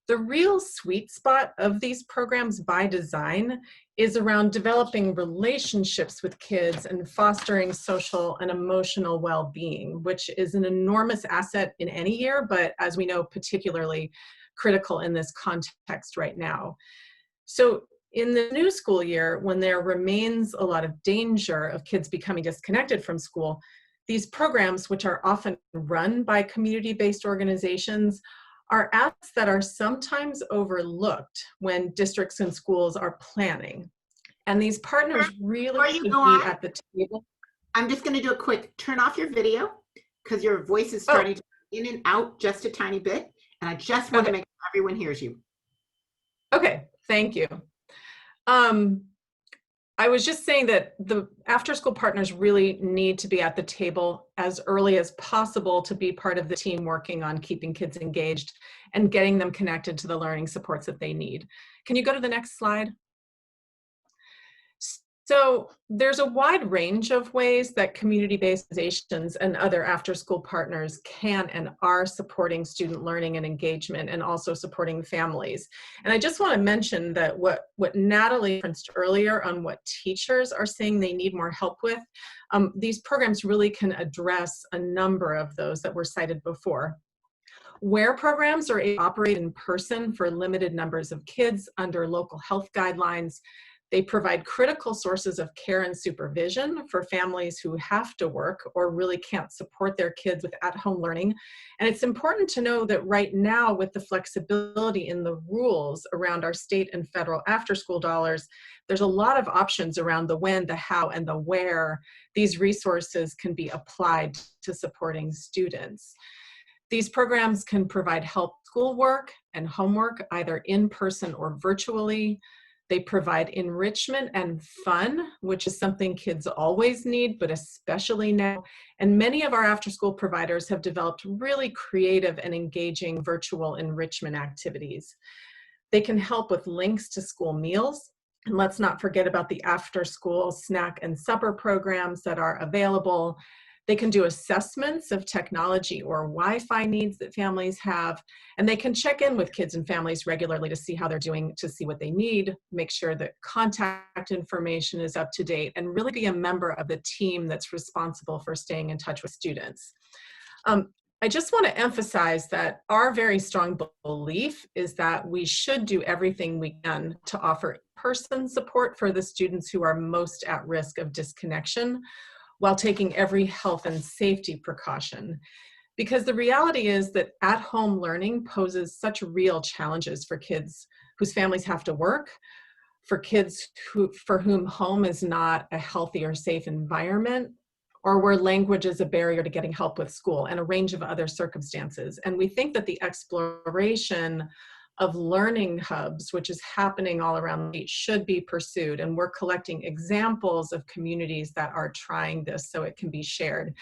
the real sweet spot of these programs by design is around developing relationships with kids and fostering social and emotional well-being, which is an enormous asset in any year, but as we know, particularly critical in this context right now. So in the new school year, when there remains a lot of danger of kids becoming disconnected from school, these programs, which are often run by community-based organizations, are apps that are sometimes overlooked when districts and schools are planning. And these partners really should be at the table. I'm just going to do a quick turn off your video because your voice is starting to in and out just a tiny bit. And I just want to make sure everyone hears you. Okay, thank you. I was just saying that the after-school partners really need to be at the table as early as possible to be part of the team working on keeping kids engaged and getting them connected to the learning supports that they need. Can you go to the next slide? So there's a wide range of ways that community-based organizations and other after-school partners can and are supporting student learning and engagement and also supporting families. And I just want to mention that what Natalie referenced earlier on what teachers are saying they need more help with, these programs really can address a number of those that were cited before. Where programs are able to operate in person for limited numbers of kids under local health guidelines, they provide critical sources of care and supervision for families who have to work or really can't support their kids with at-home learning. And it's important to know that right now, with the flexibility in the rules around our state and federal after-school dollars, there's a lot of options around the when, the how, and the where these resources can be applied to supporting students. These programs can provide help schoolwork and homework either in person or virtually. They provide enrichment and fun, which is something kids always need, but especially now. And many of our after-school providers have developed really creative and engaging virtual enrichment activities. They can help with links to school meals. And let's not forget about the after-school snack and supper programs that are available. They can do assessments of technology or Wi-Fi needs that families have, and they can check in with kids and families regularly to see how they're doing, to see what they need, make sure that contact information is up to date, and really be a member of the team that's responsible for staying in touch with students. I just want to emphasize that our very strong belief is that we should do everything we can to offer in-person support for the students who are most at risk of disconnection, while taking every health and safety precaution. Because the reality is that at-home learning poses such real challenges for kids whose families have to work, for kids for whom home is not a healthy or safe environment, or where language is a barrier to getting help with school, and a range of other circumstances. And we think that the exploration of learning hubs, which is happening all around the state, should be pursued. And we're collecting examples of communities that are trying this so it can be shared.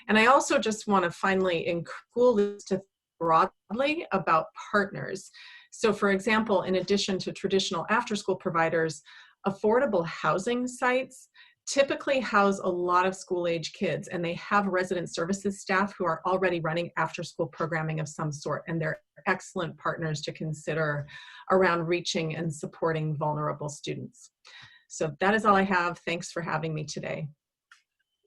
And I also just want to finally encourage to broadly about partners. So for example, in addition to traditional after-school providers, affordable housing sites typically house a lot of school-age kids, and they have resident services staff who are already running after-school programming of some sort, and they're excellent partners to consider around reaching and supporting vulnerable students. So that is all I have. Thanks for having me today.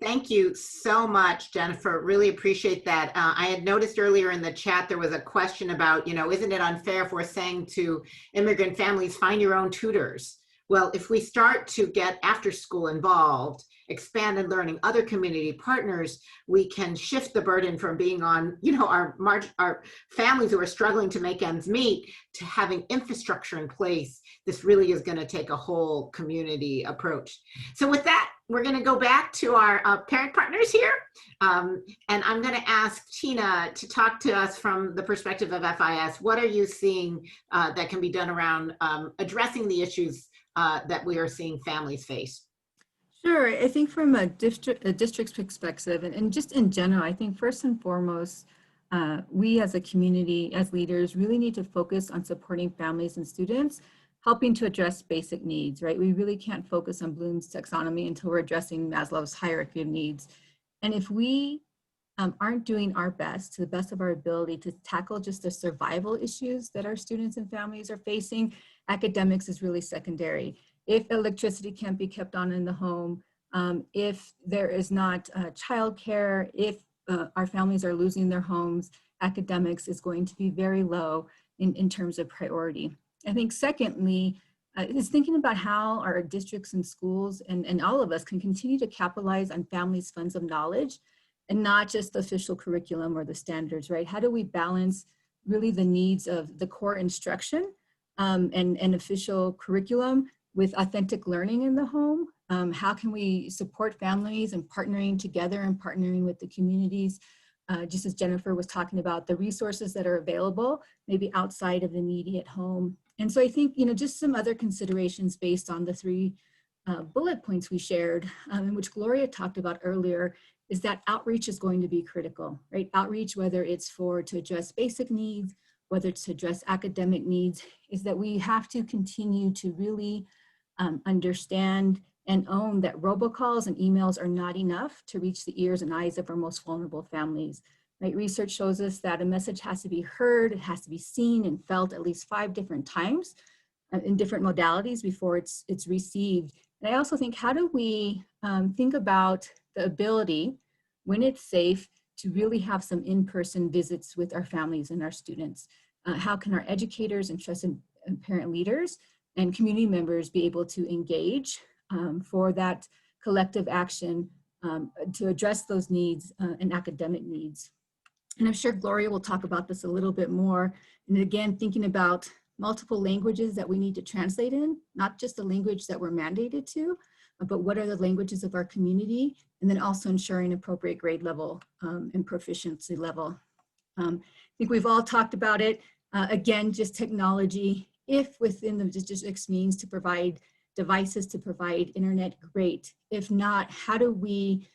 Thank you so much, Jennifer. Really appreciate that. I had noticed earlier in the chat there was a question about, isn't it unfair if we're saying to immigrant families, find your own tutors? Well, if we start to get after school involved, expanded learning, other community partners, we can shift the burden from being on, our families who are struggling to make ends meet to having infrastructure in place. This really is going to take a whole community approach. So with that, we're going to go back to our parent partners here. And I'm going to ask Tina to talk to us from the perspective of FIS. What are you seeing that can be done around addressing the issues that we are seeing families face? Sure. I think from a district's perspective, and just in general, I think first and foremost, we as a community, as leaders, really need to focus on supporting families and students, helping to address basic needs, right? We really can't focus on Bloom's taxonomy until we're addressing Maslow's hierarchy of needs. And if we aren't doing our best, to the best of our ability, to tackle just the survival issues that our students and families are facing, academics is really secondary. If electricity can't be kept on in the home, if there is not childcare, if our families are losing their homes, academics is going to be very low in terms of priority. I think secondly, is thinking about how our districts and schools and all of us can continue to capitalize on families' funds of knowledge and not just the official curriculum or the standards, right? How do we balance really the needs of the core instruction and official curriculum with authentic learning in the home? How can we support families and partnering together and partnering with the communities? Just as Jennifer was talking about, the resources that are available, maybe outside of the immediate home. And so I think, just some other considerations based on the three bullet points we shared, in which Gloria talked about earlier, is that outreach is going to be critical, right? Outreach, whether it's to address basic needs, whether it's to address academic needs, is that we have to continue to really understand and own that robocalls and emails are not enough to reach the ears and eyes of our most vulnerable families. Right? Research shows us that a message has to be heard, it has to be seen and felt at least 5 different times in different modalities before it's received. And I also think, how do we think about the ability, when it's safe, to really have some in-person visits with our families and our students? How can our educators and trusted parent leaders and community members be able to engage for that collective action to address those needs and academic needs? And I'm sure Gloria will talk about this a little bit more. And again, thinking about multiple languages that we need to translate in, not just the language that we're mandated to, but what are the languages of our community, and then also ensuring appropriate grade level and proficiency level. I think we've all talked about it. Again, just technology, if within the district's means to provide devices to provide internet, great. If not, how do we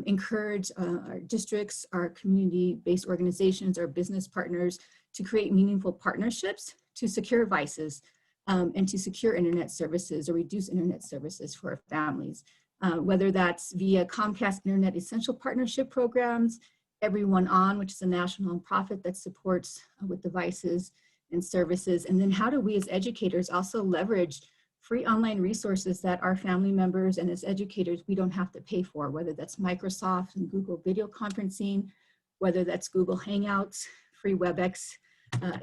encourage our districts, our community-based organizations, our business partners to create meaningful partnerships to secure devices and to secure internet services or reduce internet services for our families, whether that's via Comcast Internet Essential Partnership Programs, Everyone On, which is a national nonprofit that supports with devices and services. And then how do we as educators also leverage free online resources that our family members and as educators, we don't have to pay for, whether that's Microsoft and Google video conferencing, whether that's Google Hangouts, free WebEx,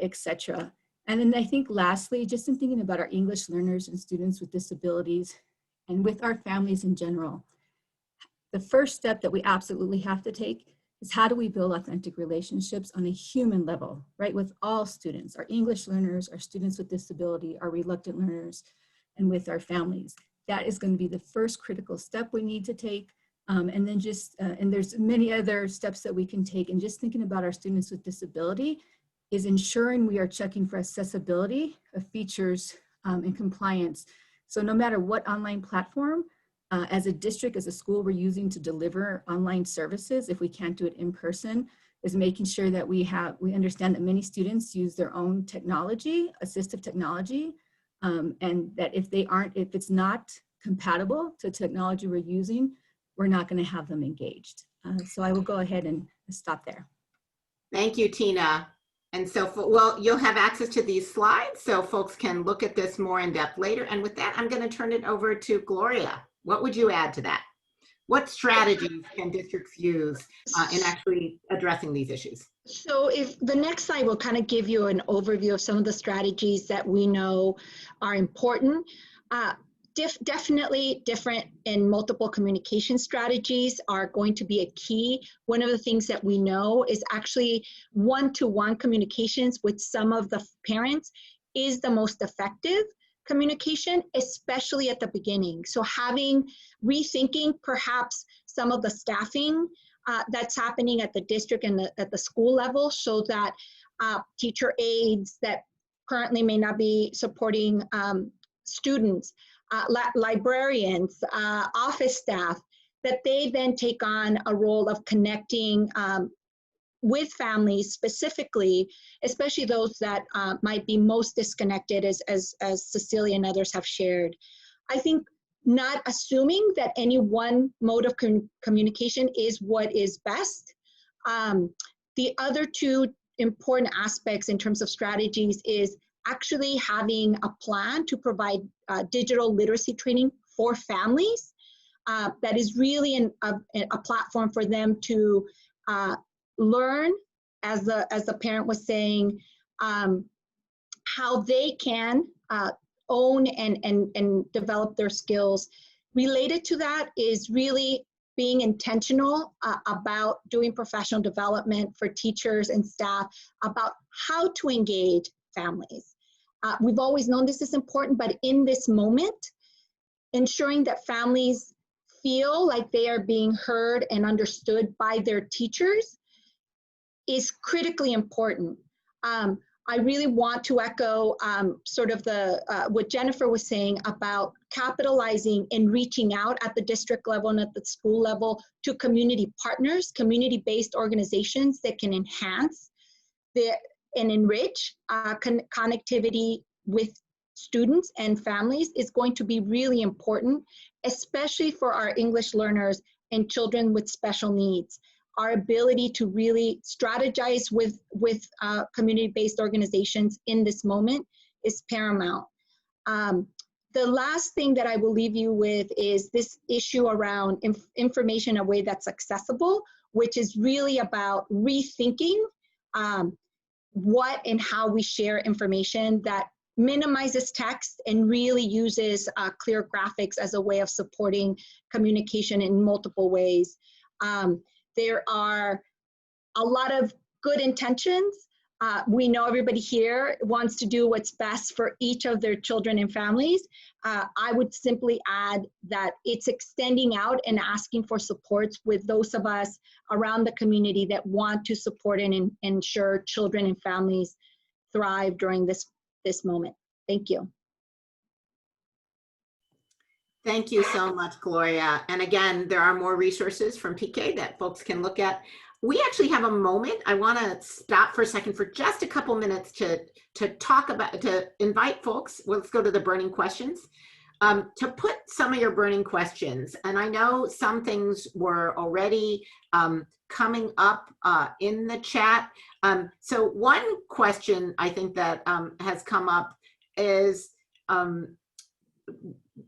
etc. And then I think lastly, just in thinking about our English learners and students with disabilities and with our families in general, the first step that we absolutely have to take is how do we build authentic relationships on a human level, right? With all students, our English learners, our students with disability, our reluctant learners, and with our families. That is going to be the first critical step we need to take. And then and there's many other steps that we can take. And just thinking about our students with disability is ensuring we are checking for accessibility of features and compliance. So no matter what online platform, as a district, as a school, we're using to deliver online services, if we can't do it in person, is making sure that we understand that many students use their own technology, assistive technology, and that if it's not compatible to technology we're using, we're not going to have them engaged. So I will go ahead and stop there. Thank you, Tina. And so, well, you'll have access to these slides so folks can look at this more in depth later. And with that, I'm going to turn it over to Gloria. What would you add to that? What strategies can districts use in actually addressing these issues? So if the next slide will kind of give you an overview of some of the strategies that we know are important. Definitely different and multiple communication strategies are going to be a key. One of the things that we know is actually one-to-one communications with some of the parents is the most effective communication, especially at the beginning. So rethinking perhaps some of the staffing that's happening at the district and at the school level, so that teacher aides that currently may not be supporting students, librarians, office staff, that they then take on a role of connecting with families specifically, especially those that might be most disconnected, as Cecilia and others have shared. I think not assuming that any one mode of communication is what is best. The other two important aspects in terms of strategies is actually having a plan to provide digital literacy training for families. That is really a platform for them to learn, as the parent was saying, how they can own and develop their skills. Related to that is really being intentional about doing professional development for teachers and staff about how to engage families. We've always known this is important, but in this moment, ensuring that families feel like they are being heard and understood by their teachers is critically important. I really want to echo sort of what Jennifer was saying about capitalizing and reaching out at the district level and at the school level to community partners, community-based organizations that can enhance and enrich connectivity with students and families is going to be really important, especially for our English learners and children with special needs. Our ability to really strategize with community-based organizations in this moment is paramount. The last thing that I will leave you with is this issue around information in a way that's accessible, which is really about rethinking what and how we share information that minimizes text and really uses clear graphics as a way of supporting communication in multiple ways. There are a lot of good intentions. We know everybody here wants to do what's best for each of their children and families. I would simply add that it's extending out and asking for supports with those of us around the community that want to support and ensure children and families thrive during this moment. Thank you. Thank you so much, Gloria. And again, there are more resources from PK that folks can look at. We actually have a moment. I want to stop for a second for just a couple minutes to invite folks. Let's go to the burning questions. To put some of your burning questions, and I know some things were already coming up in the chat. So one question I think that has come up is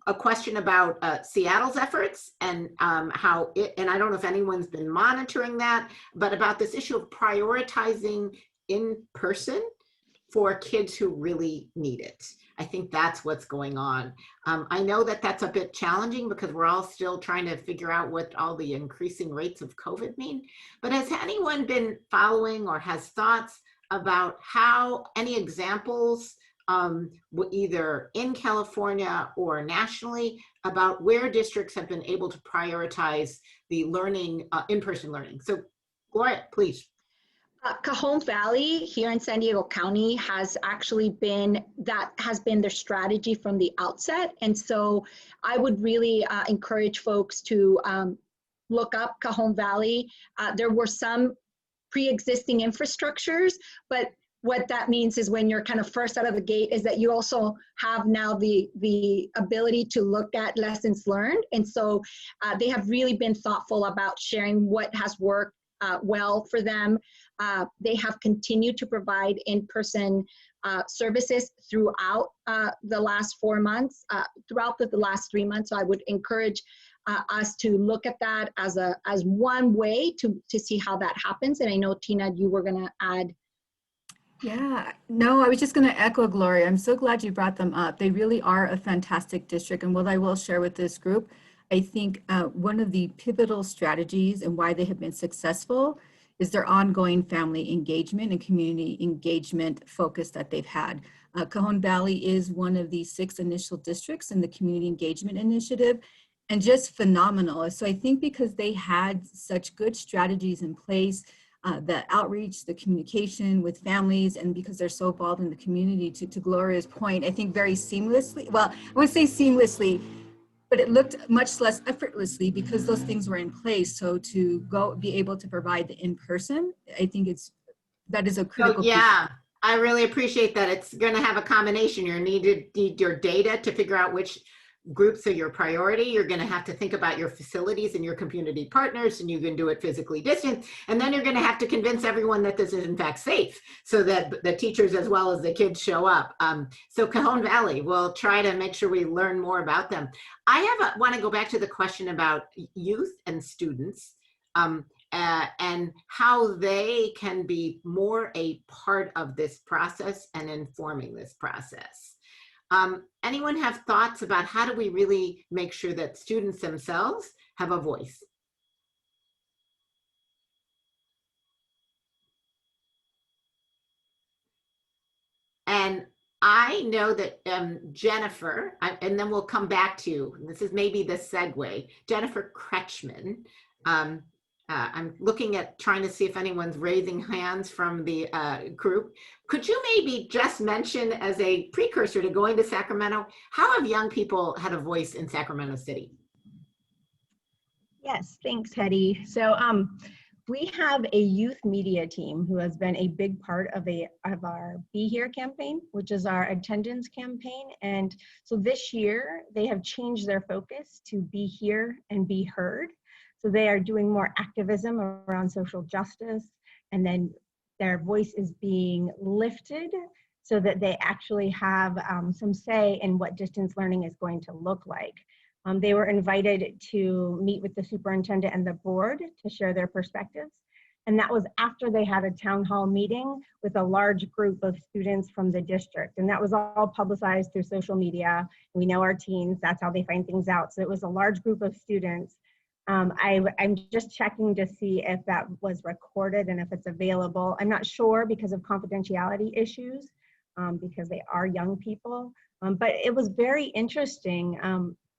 a question about Seattle's efforts and how and I don't know if anyone's been monitoring that, but about this issue of prioritizing in person for kids who really need it. I think that's what's going on. I know that that's a bit challenging because we're all still trying to figure out what all the increasing rates of COVID mean, but has anyone been following or has thoughts about how any examples either in California or nationally about where districts have been able to prioritize the learning, in-person learning? So Gloria, please. Cajon Valley here in San Diego County has actually been their strategy from the outset. And so I would really encourage folks to look up Cajon Valley. There were some pre-existing infrastructures, but what that means is when you're kind of first out of the gate is that you also have now the ability to look at lessons learned. And so they have really been thoughtful about sharing what has worked well for them. They have continued to provide in-person services throughout the last 4 months, throughout the last 3 months. So I would encourage us to look at that as one way to see how that happens. And I know, Tina, you were going to add. Yeah, no, I was just going to echo Gloria. I'm so glad you brought them up. They really are a fantastic district. And what I will share with this group, I think one of the pivotal strategies and why they have been successful is their ongoing family engagement and community engagement focus that they've had. Cajon Valley is one of the 6 initial districts in the community engagement initiative, and just phenomenal. So I think because they had such good strategies in place, the outreach, the communication with families, and because they're so involved in the community, to Gloria's point, I think very seamlessly, well, I wouldn't say seamlessly, but it looked much less effortlessly because those things were in place. So to be able to provide the in-person, I think that is a critical piece. Yeah, I really appreciate that. It's going to have a combination. You need your data to figure out which groups are your priority. You're going to have to think about your facilities and your community partners, and you can do it physically distant. And then you're going to have to convince everyone that this is in fact safe, so that the teachers as well as the kids show up. So Cajon Valley, we'll try to make sure we learn more about them. I want to go back to the question about youth and students, and how they can be more a part of this process and informing this process. Anyone have thoughts about how do we really make sure that students themselves have a voice? And I know that Jennifer, and then we'll come back to, this is maybe the segue, Jennifer Kretschmann. I'm looking at trying to see if anyone's raising hands from the group. Could you maybe just mention, as a precursor to going to Sacramento, how have young people had a voice in Sacramento City? Yes, thanks, Hetty. So we have a youth media team who has been a big part of our Be Here campaign, which is our attendance campaign. And so this year they have changed their focus to be here and be heard. So they are doing more activism around social justice, and then their voice is being lifted so that they actually have some say in what distance learning is going to look like. They were invited to meet with the superintendent and the board to share their perspectives. And that was after they had a town hall meeting with a large group of students from the district. And that was all publicized through social media. We know our teens, that's how they find things out. So it was a large group of students. I'm just checking to see if that was recorded and if it's available. I'm not sure because of confidentiality issues, because they are young people. But it was very interesting.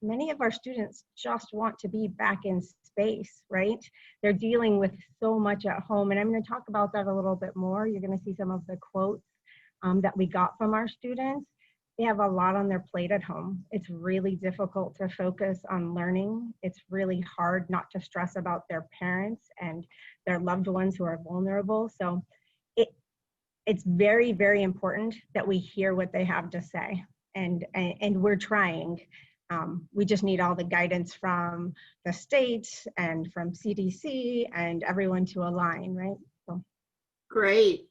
Many of our students just want to be back in space, right? They're dealing with so much at home. And I'm going to talk about that a little bit more. You're going to see some of the quotes that we got from our students. They have a lot on their plate at home. It's really difficult to focus on learning. It's really hard not to stress about their parents and their loved ones who are vulnerable. So it's very, very important that we hear what they have to say. And we're trying. We just need all the guidance from the state and from CDC and everyone to align, right? So. Great.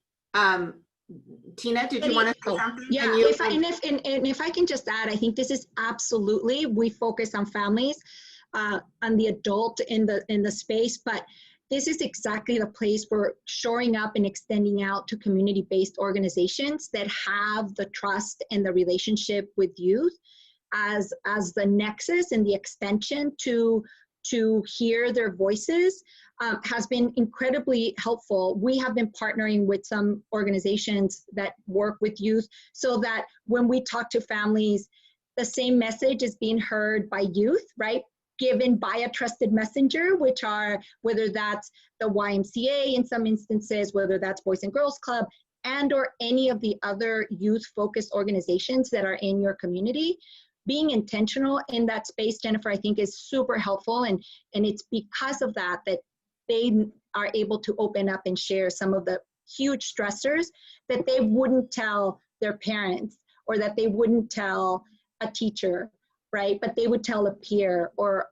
Tina, did you want to say something? Yeah, if I can just add, I think this is absolutely, we focus on families, on the adult in the space, but this is exactly the place where shoring up and extending out to community-based organizations that have the trust and the relationship with youth as the nexus and the extension to hear their voices has been incredibly helpful. We have been partnering with some organizations that work with youth so that when we talk to families, the same message is being heard by youth, right? Given by a trusted messenger, which are, whether that's the YMCA in some instances, whether that's Boys and Girls Club, and or any of the other youth-focused organizations that are in your community. Being intentional in that space, Jennifer, I think is super helpful. And it's because of that they are able to open up and share some of the huge stressors that they wouldn't tell their parents or that they wouldn't tell a teacher, right? But they would tell a peer or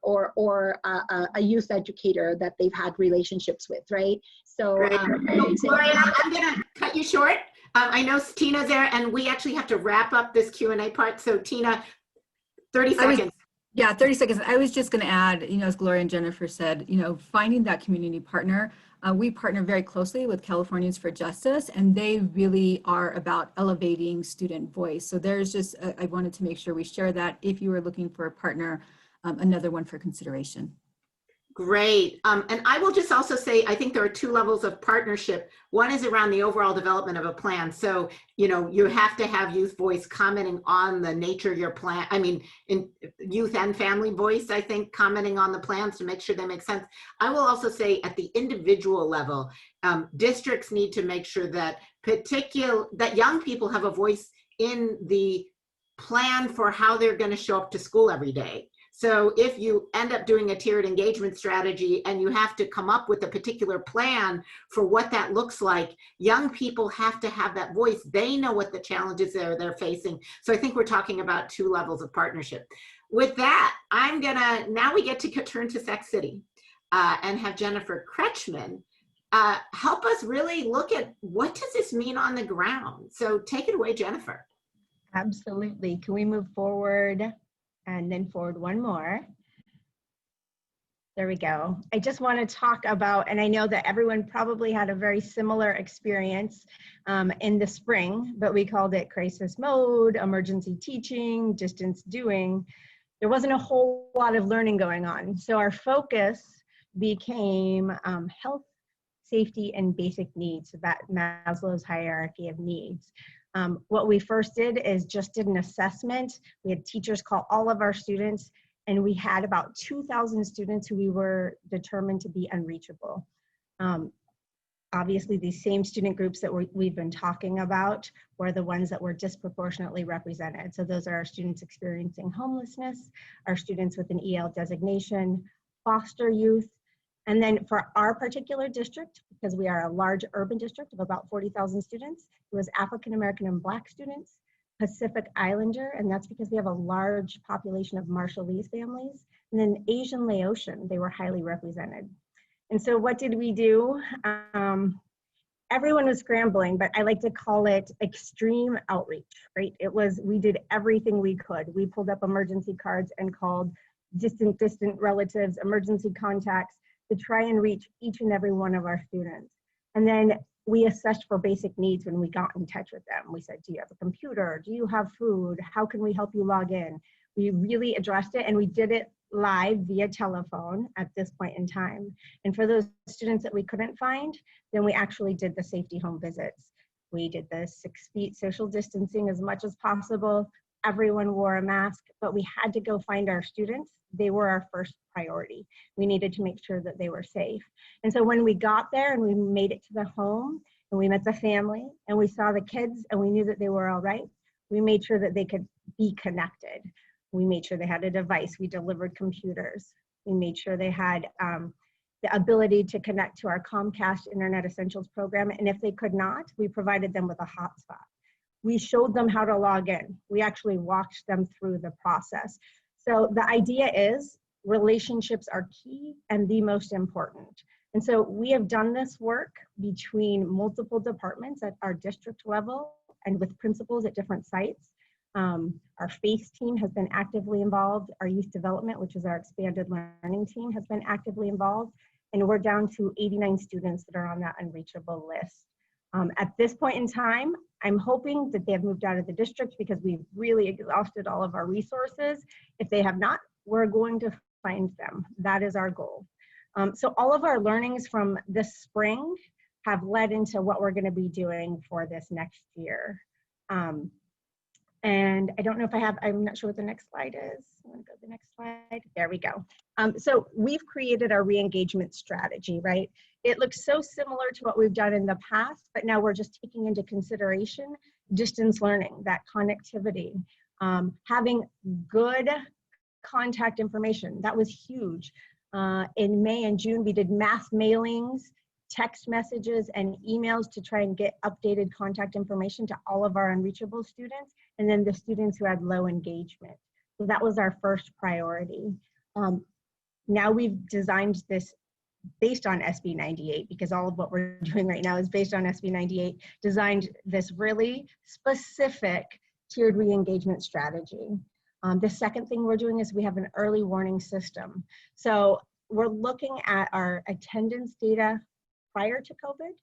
a youth educator that they've had relationships with, right? So, Gloria, I'm going to cut you short. I know Tina's there, and we actually have to wrap up this Q&A part. So Tina, 30 seconds. Yeah, 30 seconds. I was just going to add, as Gloria and Jennifer said, finding that community partner. We partner very closely with Californians for Justice, and they really are about elevating student voice. So there's just, I wanted to make sure we share that if you were looking for a partner, another one for consideration. Great. And I will just also say, I think there are two levels of partnership. One is around the overall development of a plan. So, you have to have youth voice commenting on the nature of your plan. I mean, in youth and family voice, I think, commenting on the plans to make sure they make sense. I will also say at the individual level, districts need to make sure that that young people have a voice in the plan for how they're going to show up to school every day. So if you end up doing a tiered engagement strategy and you have to come up with a particular plan for what that looks like, young people have to have that voice. They know what the challenges they're facing. So I think we're talking about two levels of partnership. With that, now we get to turn to Sac City and have Jennifer Kretschmann help us really look at what does this mean on the ground. So take it away, Jennifer. Absolutely. Can we move forward? And then forward one more. There we go. I just want to talk about, and I know that everyone probably had a very similar experience in the spring, but we called it crisis mode, emergency teaching, distance doing. There wasn't a whole lot of learning going on. So our focus became health, safety, and basic needs, so that Maslow's hierarchy of needs. What we first did is just did an assessment. We had teachers call all of our students, and we had about 2,000 students who we were determined to be unreachable. Obviously, these same student groups that we've been talking about were the ones that were disproportionately represented. So those are our students experiencing homelessness, our students with an EL designation, foster youth, and then for our particular district, because we are a large urban district of about 40,000 students, it was African American and Black students, Pacific Islander, and that's because we have a large population of Marshallese families, and then Asian Laotian, they were highly represented. And so what did we do? Everyone was scrambling, but I like to call it extreme outreach, right? We did everything we could. We pulled up emergency cards and called distant relatives, emergency contacts, to try and reach each and every one of our students. And then we assessed for basic needs when we got in touch with them. We said, do you have a computer? Do you have food? How can we help you log in? We really addressed it, and we did it live via telephone at this point in time. And for those students that we couldn't find, then we actually did the safety home visits. We did the 6 feet social distancing as much as possible. Everyone wore a mask, but we had to go find our students. They were our first priority. We needed to make sure that they were safe. And so when we got there and we made it to the home and we met the family and we saw the kids and we knew that they were all right, we made sure that they could be connected. We made sure they had a device. We delivered computers. We made sure they had the ability to connect to our Comcast Internet Essentials program. And if they could not, we provided them with a hotspot. We showed them how to log in. We actually walked them through the process. So the idea is relationships are key and the most important. And so we have done this work between multiple departments at our district level and with principals at different sites. Our FACE team has been actively involved. Our youth development, which is our expanded learning team, has been actively involved. And we're down to 89 students that are on that unreachable list. At this point in time, I'm hoping that they have moved out of the district because we've really exhausted all of our resources. If they have not, we're going to find them. That is our goal. So all of our learnings from this spring have led into what we're going to be doing for this next year. And I don't know if I'm not sure what the next slide is. I'm going to go to the next slide. There we go. So we've created our re-engagement strategy, right? It looks so similar to what we've done in the past, but now we're just taking into consideration distance learning, that connectivity, having good contact information. That was huge. In May and June, we did mass mailings text messages and emails to try and get updated contact information to all of our unreachable students, and then the students who had low engagement. So that was our first priority. Now we've designed this based on SB 98, because all of what we're doing right now is based on SB 98, designed this really specific tiered re-engagement strategy. The second thing we're doing is we have an early warning system. So we're looking at our attendance data prior to COVID,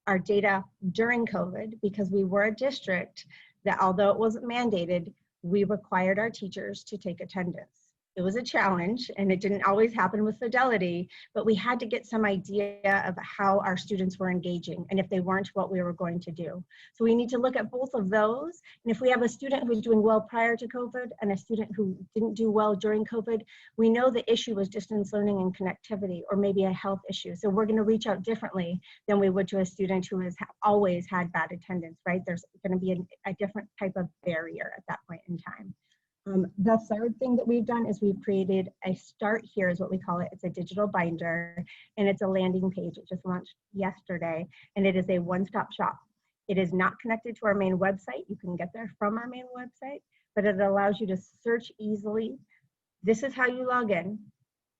our data during COVID, because we were a district that, although it wasn't mandated, we required our teachers to take attendance. It was a challenge, and it didn't always happen with fidelity, but we had to get some idea of how our students were engaging, and if they weren't, what we were going to do. So we need to look at both of those, and if we have a student who's doing well prior to COVID and a student who didn't do well during COVID, we know the issue was distance learning and connectivity, or maybe a health issue. So we're gonna reach out differently than we would to a student who has always had bad attendance, right? There's gonna be a different type of barrier at that point in time. The third thing that we've done is we've created a Start Here, is what we call it. It's a digital binder, and it's a landing page. It just launched yesterday, and it is a one-stop shop. It is not connected to our main website. You can get there from our main website, but it allows you to search easily. This is how you log in.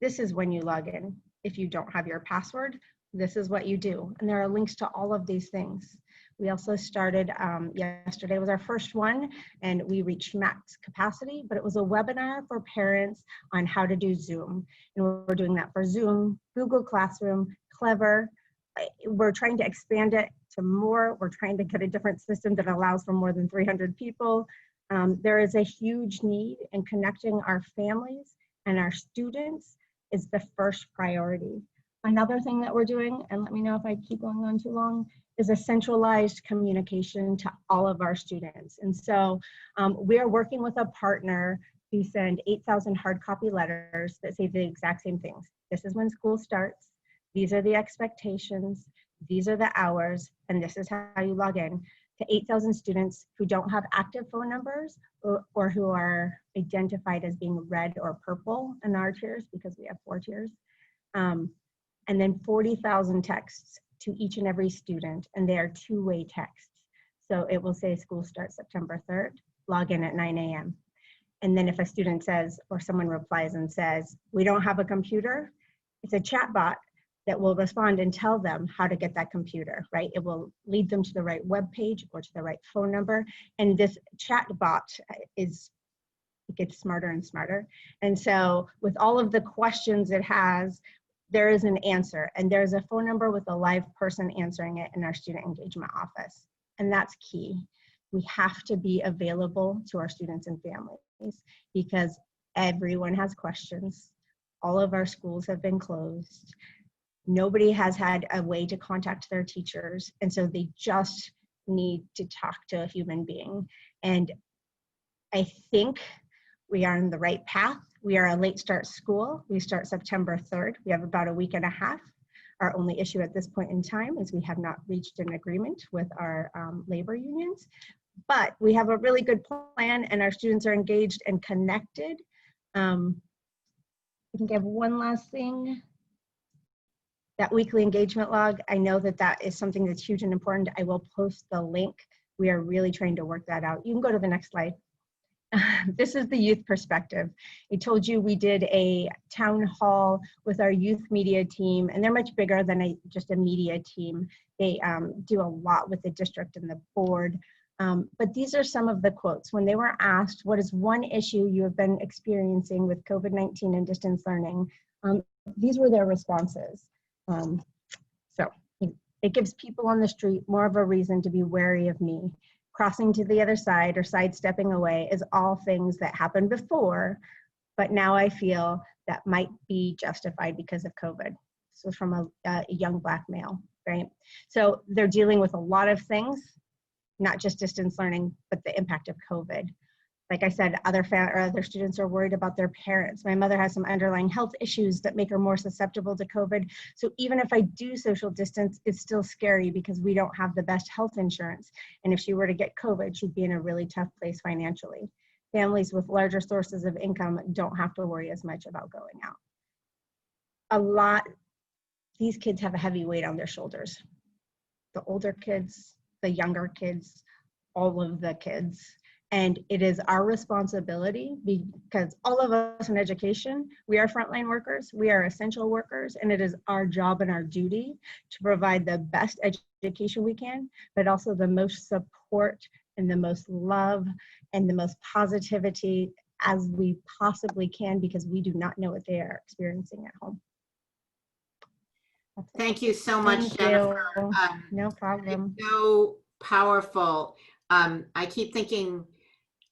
This is when you log in. If you don't have your password, this is what you do. And there are links to all of these things. We also started, yesterday was our first one, and we reached max capacity, but it was a webinar for parents on how to do Zoom. And we're doing that for Zoom, Google Classroom, Clever. We're trying to expand it to more. We're trying to get a different system that allows for more than 300 people. There is a huge need, and connecting our families and our students is the first priority. Another thing that we're doing, and let me know if I keep going on too long, is a centralized communication to all of our students. And so we're working with a partner to send 8,000 hard copy letters that say the exact same things. This is when school starts. These are the expectations. These are the hours. And this is how you log in, to 8,000 students who don't have active phone numbers or who are identified as being red or purple in our tiers, because we have 4 tiers. And then 40,000 texts to each and every student, and they are two-way texts. So it will say school starts September 3rd, log in at 9 a.m. And then if a student says, or someone replies and says, we don't have a computer, it's a chat bot that will respond and tell them how to get that computer, right? It will lead them to the right web page or to the right phone number. And this chat bot it gets smarter and smarter. And so with all of the questions it has, there is an answer, and there's a phone number with a live person answering it in our student engagement office. And that's key. We have to be available to our students and families, because everyone has questions. All of our schools have been closed. Nobody has had a way to contact their teachers. And so they just need to talk to a human being. And I think we are on the right path. We are a late start school. We start September 3rd. We have about a week and a half. Our only issue at this point in time is we have not reached an agreement with our labor unions, but we have a really good plan, and our students are engaged and connected. I think I have one last thing. That weekly engagement log, I know that that is something that's huge and important. I will post the link. We are really trying to work that out. You can go to the next slide. This is the youth perspective. I told you we did a town hall with our youth media team, and they're much bigger than just a media team. They do a lot with the district and the board. But these are some of the quotes. When they were asked, what is one issue you have been experiencing with COVID-19 and distance learning? These were their responses. So it gives people on the street more of a reason to be wary of me. Crossing to the other side or sidestepping away is all things that happened before, but now I feel that might be justified because of COVID. So from a young Black male, right? So they're dealing with a lot of things, not just distance learning, but the impact of COVID. Like I said, other students are worried about their parents. My mother has some underlying health issues that make her more susceptible to COVID. So even if I do social distance, it's still scary because we don't have the best health insurance. And if she were to get COVID, she'd be in a really tough place financially. Families with larger sources of income don't have to worry as much about going out. these kids have a heavy weight on their shoulders. The older kids, the younger kids, all of the kids. And it is our responsibility, because all of us in education, we are frontline workers, we are essential workers, and it is our job and our duty to provide the best education we can, but also the most support and the most love and the most positivity as we possibly can, because we do not know what they are experiencing at home. Thank you so much, Thank Jennifer. you. No problem. So powerful. I keep thinking,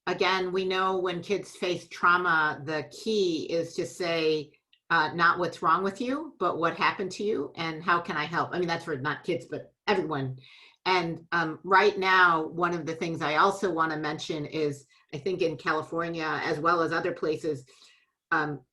again, we know when kids face trauma, the key is to say, not what's wrong with you, but what happened to you and how can I help? I mean, that's for not kids, but everyone. And right now, one of the things I also want to mention is, I think in California, as well as other places,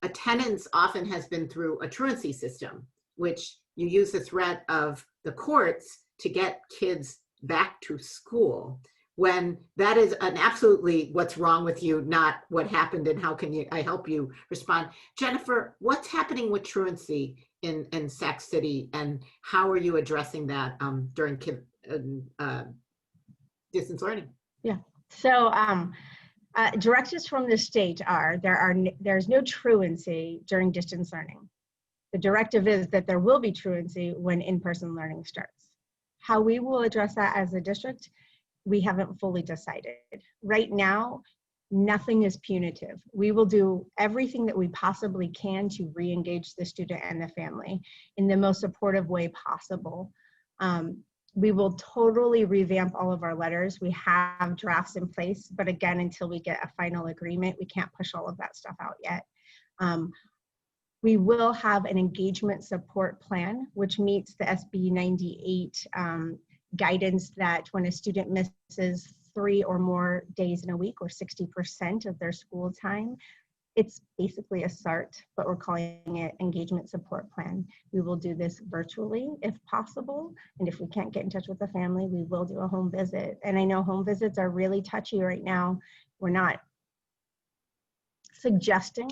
attendance often has been through a truancy system, which you use the threat of the courts to get kids back to school, when that is an absolutely what's wrong with you, not what happened and how can I help you respond. Jennifer, what's happening with truancy in Sac City, and how are you addressing that during distance learning? Yeah, so directives from the state are, there's no truancy during distance learning. The directive is that there will be truancy when in-person learning starts. How we will address that as a district, we haven't fully decided. Right now, nothing is punitive. We will do everything that we possibly can to re-engage the student and the family in the most supportive way possible. We will totally revamp all of our letters. We have drafts in place, but again, until we get a final agreement, we can't push all of that stuff out yet. We will have an engagement support plan, which meets the SB 98 guidance that when a student misses 3 or more days in a week, or 60% of their school time, it's basically a SART, but we're calling it engagement support plan. We will do this virtually if possible. And if we can't get in touch with the family, we will do a home visit. And I know home visits are really touchy right now. We're not suggesting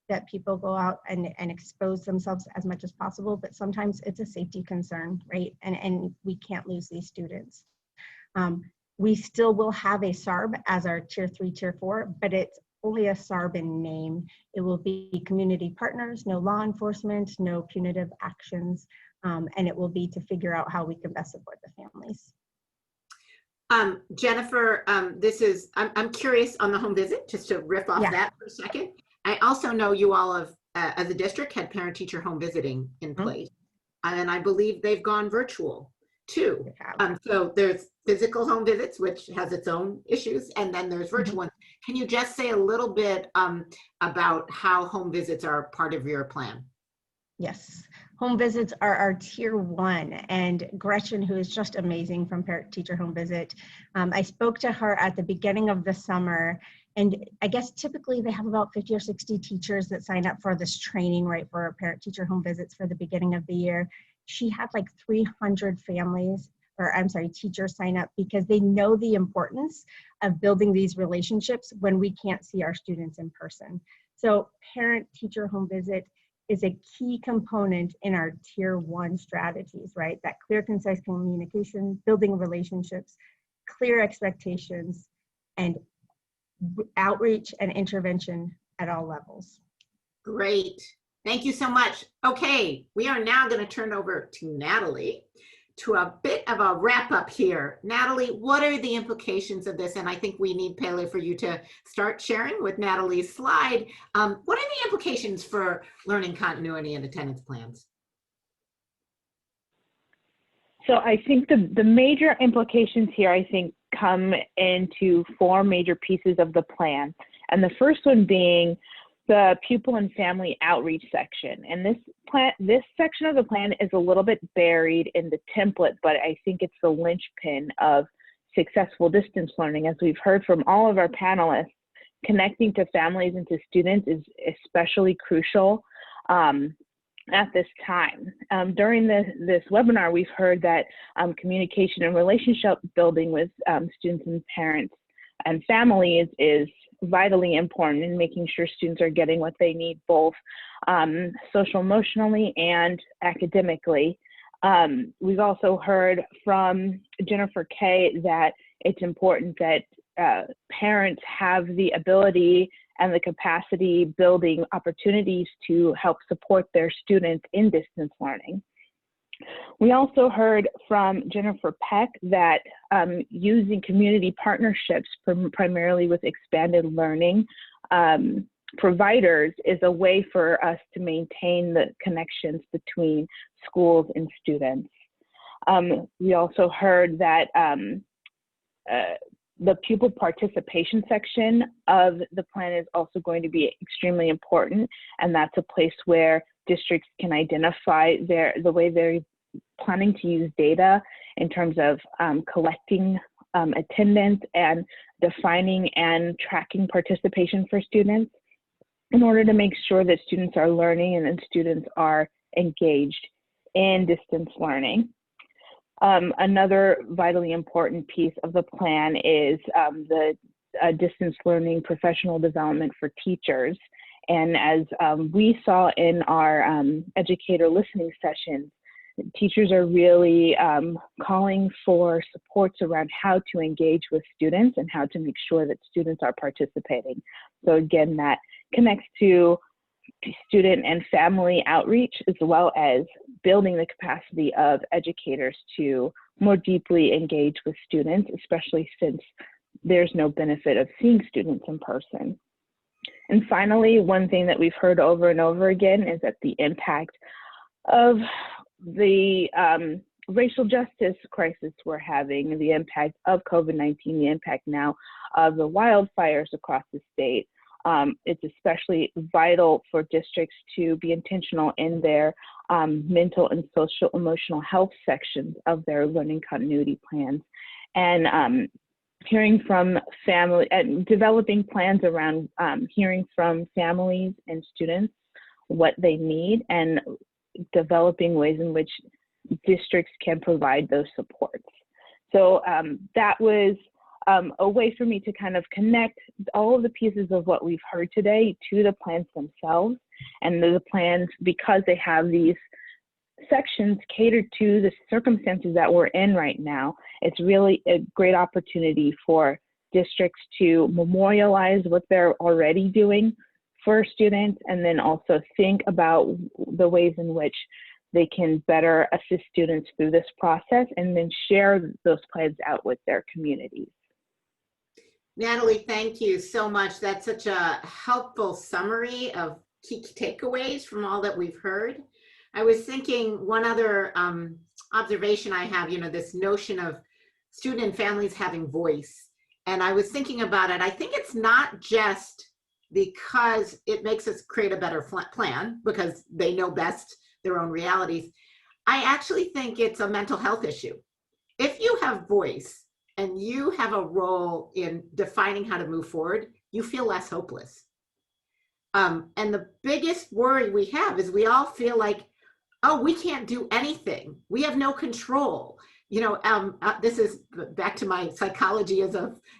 that people go out and expose themselves as much as possible, but sometimes it's a safety concern, right? And we can't lose these students. We still will have a SARB as our tier 3, tier 4, but it's only a SARB in name. It will be community partners, no law enforcement, no punitive actions, and it will be to figure out how we can best support the families. Jennifer, I'm curious on the home visit, just to riff off that for a second. I also know you all have, as a district, had parent-teacher home visiting in place, and I believe they've gone virtual too. So there's physical home visits, which has its own issues, and then there's virtual ones. Can you just say a little bit about how home visits are part of your plan? Yes, home visits are our tier 1, and Gretchen, who is just amazing from Parent Teacher Home Visit, I spoke to her at the beginning of the summer, and I guess typically they have about 50 or 60 teachers that sign up for this training, right, for Parent Teacher Home Visits for the beginning of the year. She had like 300 families, or I'm sorry, teachers sign up because they know the importance of building these relationships when we can't see our students in person. So Parent Teacher Home Visit is a key component in our tier 1 strategies, right? That clear, concise communication, building relationships, clear expectations, and outreach and intervention at all levels. Great. Thank you so much. Okay, we are now going to turn over to Natalie to a bit of a wrap up here. Natalie, what are the implications of this? And I think we need Pele for you to start sharing with Natalie's slide. What are the implications for learning continuity and attendance plans? So I think the major implications here, I think, come into 4 major pieces of the plan. And the first one being the pupil and family outreach section. And this section of the plan is a little bit buried in the template, but I think it's the linchpin of successful distance learning. As we've heard from all of our panelists, connecting to families and to students is especially crucial at this time. During this webinar, we've heard that communication and relationship building with students and parents and families is vitally important in making sure students are getting what they need, both social emotionally and academically. We've also heard from Jennifer Kay that it's important that parents have the ability and the capacity building opportunities to help support their students in distance learning. We also heard from Jennifer Peck that using community partnerships, primarily with expanded learning providers, is a way for us to maintain the connections between schools and students. We also heard that the pupil participation section of the plan is also going to be extremely important, and that's a place where districts can identify the way they're planning to use data in terms of collecting attendance and defining and tracking participation for students in order to make sure that students are learning and that students are engaged in distance learning. Another vitally important piece of the plan is the distance learning professional development for teachers. And as we saw in our educator listening sessions, teachers are really calling for supports around how to engage with students and how to make sure that students are participating. So again, that connects to student and family outreach, as well as building the capacity of educators to more deeply engage with students, especially since there's no benefit of seeing students in person. And finally, one thing that we've heard over and over again is that the impact of the racial justice crisis we're having, the impact of COVID-19, the impact now of the wildfires across the state, it's especially vital for districts to be intentional in their mental and social emotional health sections of their learning continuity plans. And hearing from family, developing plans around hearing from families and students what they need, and developing ways in which districts can provide those supports. So that was a way for me to kind of connect all of the pieces of what we've heard today to the plans themselves. And the plans, because they have these sections catered to the circumstances that we're in right now, it's really a great opportunity for districts to memorialize what they're already doing for students, and then also think about the ways in which they can better assist students through this process, and then share those plans out with their communities. Natalie, thank you so much. That's such a helpful summary of key takeaways from all that we've heard. I was thinking one other observation I have, this notion of student and families having voice. And I was thinking about it. I think it's not just because it makes us create a better plan because they know best their own realities. I actually think it's a mental health issue. If you have voice and you have a role in defining how to move forward, you feel less hopeless. And the biggest worry we have is we all feel like, oh, we can't do anything. We have no control. This is back to my psychology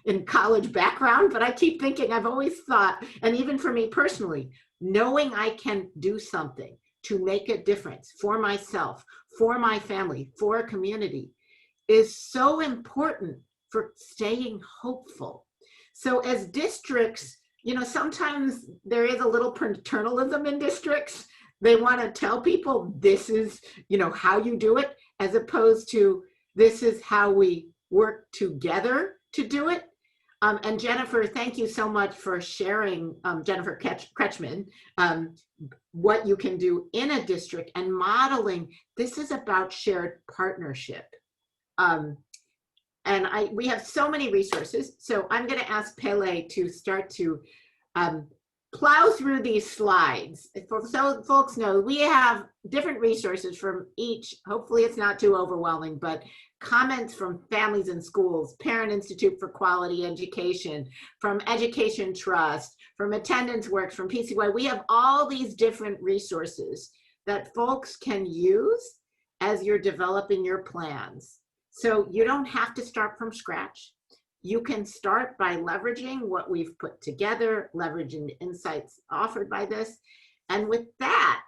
in college background, but I keep thinking, I've always thought, and even for me personally, knowing I can do something to make a difference for myself, for my family, for a community is so important for staying hopeful. So as districts, sometimes there is a little paternalism in districts. They want to tell people this is, how you do it, as opposed to this is how we work together to do it. And Jennifer, thank you so much for sharing, Jennifer Kretschmann, what you can do in a district and modeling. This is about shared partnership. And we have so many resources. So I'm going to ask Pele to start to plow through these slides. So folks know we have different resources from each. Hopefully it's not too overwhelming, but comments from families and schools, Parent Institute for Quality Education, from Education Trust, from Attendance Works, from PCY. We have all these different resources that folks can use as you're developing your plans. So you don't have to start from scratch. You can start by leveraging what we've put together, leveraging the insights offered by this. And with that,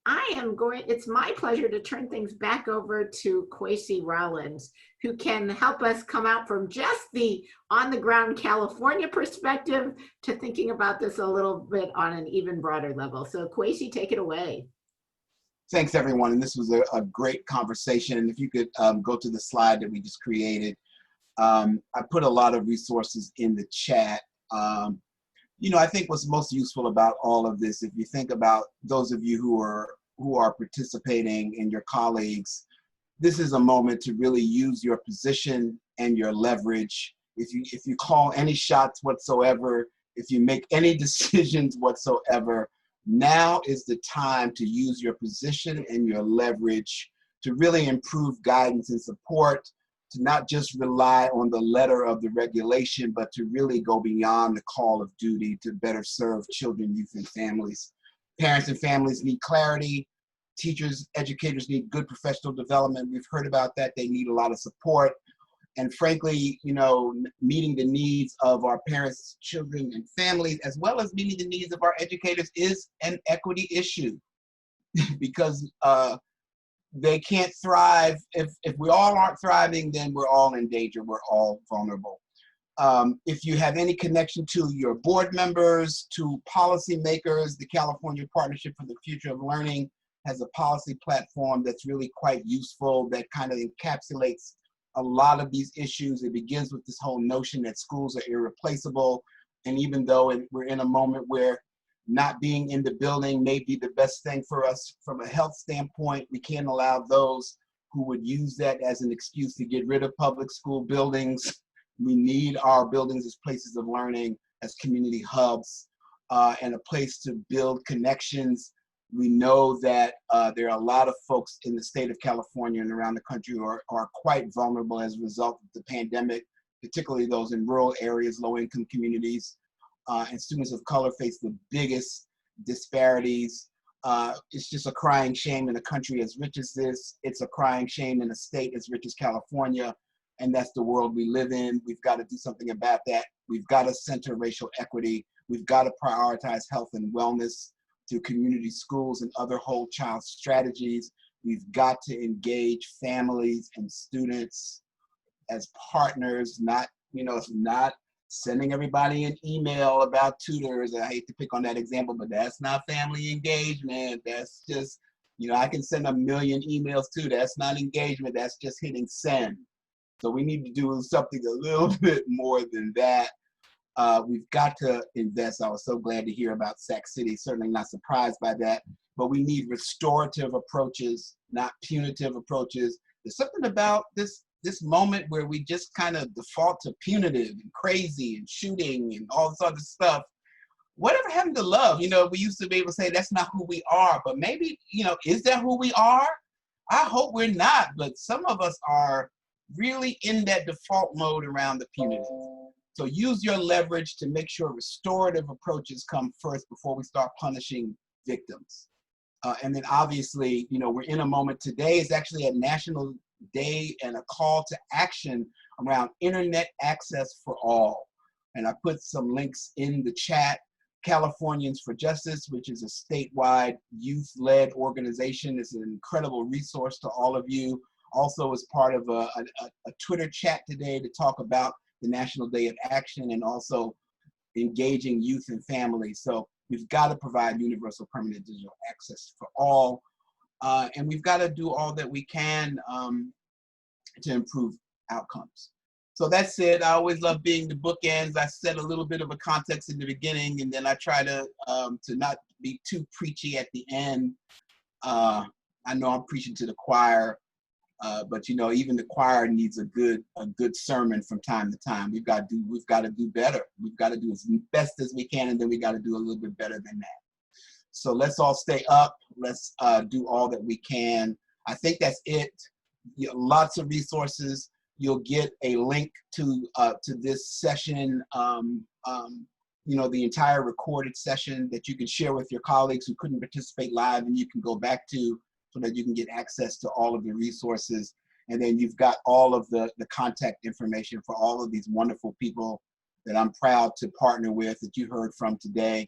it's my pleasure to turn things back over to Kwesi Rollins, who can help us come out from just the on-the-ground California perspective to thinking about this a little bit on an even broader level. So Kwesi, take it away. Thanks, everyone. And this was a great conversation. And if you could go to the slide that we just created. I put a lot of resources in the chat. You know, I think what's most useful about all of this, if you think about those of you who are participating and your colleagues, this is a moment to really use your position and your leverage. If you call any shots whatsoever, if you make any decisions whatsoever, now is the time to use your position and your leverage to really improve guidance and support, to not just rely on the letter of the regulation, but to really go beyond the call of duty to better serve children, youth, and families. Parents and families need clarity. Teachers, educators need good professional development. We've heard about that. They need a lot of support. And frankly, you know, meeting the needs of our parents, children, and families, as well as meeting the needs of our educators, is an equity issue because they can't thrive. If we all aren't thriving, then we're all in danger. We're all vulnerable. If you have any connection to your board members, to policymakers, the California Partnership for the Future of Learning has a policy platform that's really quite useful, that kind of encapsulates a lot of these issues. It begins with this whole notion that schools are irreplaceable. And even though we're in a moment where not being in the building may be the best thing for us from a health standpoint, we can't allow those who would use that as an excuse to get rid of public school buildings. We need our buildings as places of learning, as community hubs, and a place to build connections. We know that there are a lot of folks in the state of California and around the country who are quite vulnerable as a result of the pandemic, particularly those in rural areas, low-income communities, and students of color face the biggest disparities. It's just a crying shame in a country as rich as this. It's a crying shame in a state as rich as California, and that's the world we live in. We've got to do something about that. We've got to center racial equity. We've got to prioritize health and wellness through community schools and other whole child strategies. We've got to engage families and students as partners, not sending everybody an email about tutors. I hate to pick on that example, but that's not family engagement. That's just, I can send 1 million emails too. That's not engagement. That's just hitting send. So we need to do something a little bit more than that. We've got to invest. I was so glad to hear about Sac City, certainly not surprised by that, but we need restorative approaches, not punitive approaches. There's something about this moment where we just kind of default to punitive and crazy and shooting and all this other stuff. Whatever happened to love? We used to be able to say that's not who we are, but maybe, is that who we are? I hope we're not, but some of us are really in that default mode around the punitive. So use your leverage to make sure restorative approaches come first before we start punishing victims. And then obviously, we're in a moment today is actually a national day and a call to action around internet access for all. And I put some links in the chat. Californians for Justice, which is a statewide youth-led organization, is an incredible resource to all of you. Also is part of a Twitter chat today to talk about the National Day of Action and also engaging youth and families. So we've got to provide universal permanent digital access for all. And we've got to do all that we can to improve outcomes. So that's it. I always love being the bookends. I set a little bit of a context in the beginning, and then I try to not be too preachy at the end. I know I'm preaching to the choir, but even the choir needs a good sermon from time to time. We've got to do better. We've got to do as best as we can, and then we got to do a little bit better than that. So let's all stay up. Let's do all that we can. I think that's it. Lots of resources. You'll get a link to this session, the entire recorded session that you can share with your colleagues who couldn't participate live, and you can go back to so that you can get access to all of the resources. And then you've got all of the contact information for all of these wonderful people that I'm proud to partner with, that you heard from today.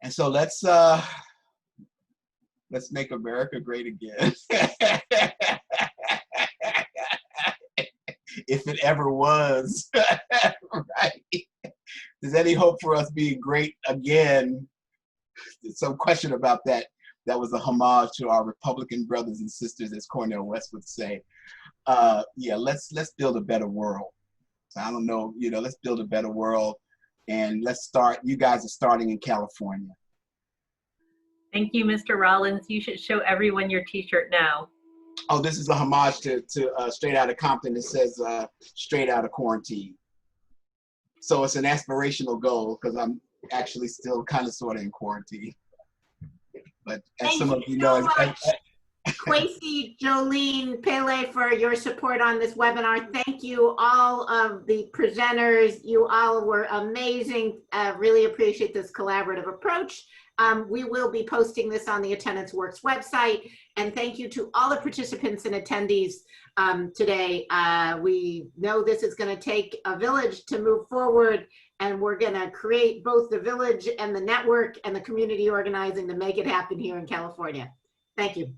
And so let's make America great again. If it ever was, right? There's any hope for us being great again? There's some question about that. That was a homage to our Republican brothers and sisters, as Cornel West would say. Yeah, let's build a better world. So I don't know, let's build a better world, and let's start. You guys are starting in California. Thank you, Mr. Rollins. You should show everyone your t-shirt now. Oh, this is a homage to Straight Outta Compton. It says straight out of quarantine. So it's an aspirational goal because I'm actually still kind of sort of in quarantine. But as Thank some you of you so know, much, Kwesi, Jolene, Pele, for your support on this webinar. Thank you, all of the presenters. You all were amazing. Really appreciate this collaborative approach. We will be posting this on the Attendance Works website. And thank you to all the participants and attendees today. We know this is going to take a village to move forward, and we're going to create both the village and the network and the community organizing to make it happen here in California. Thank you.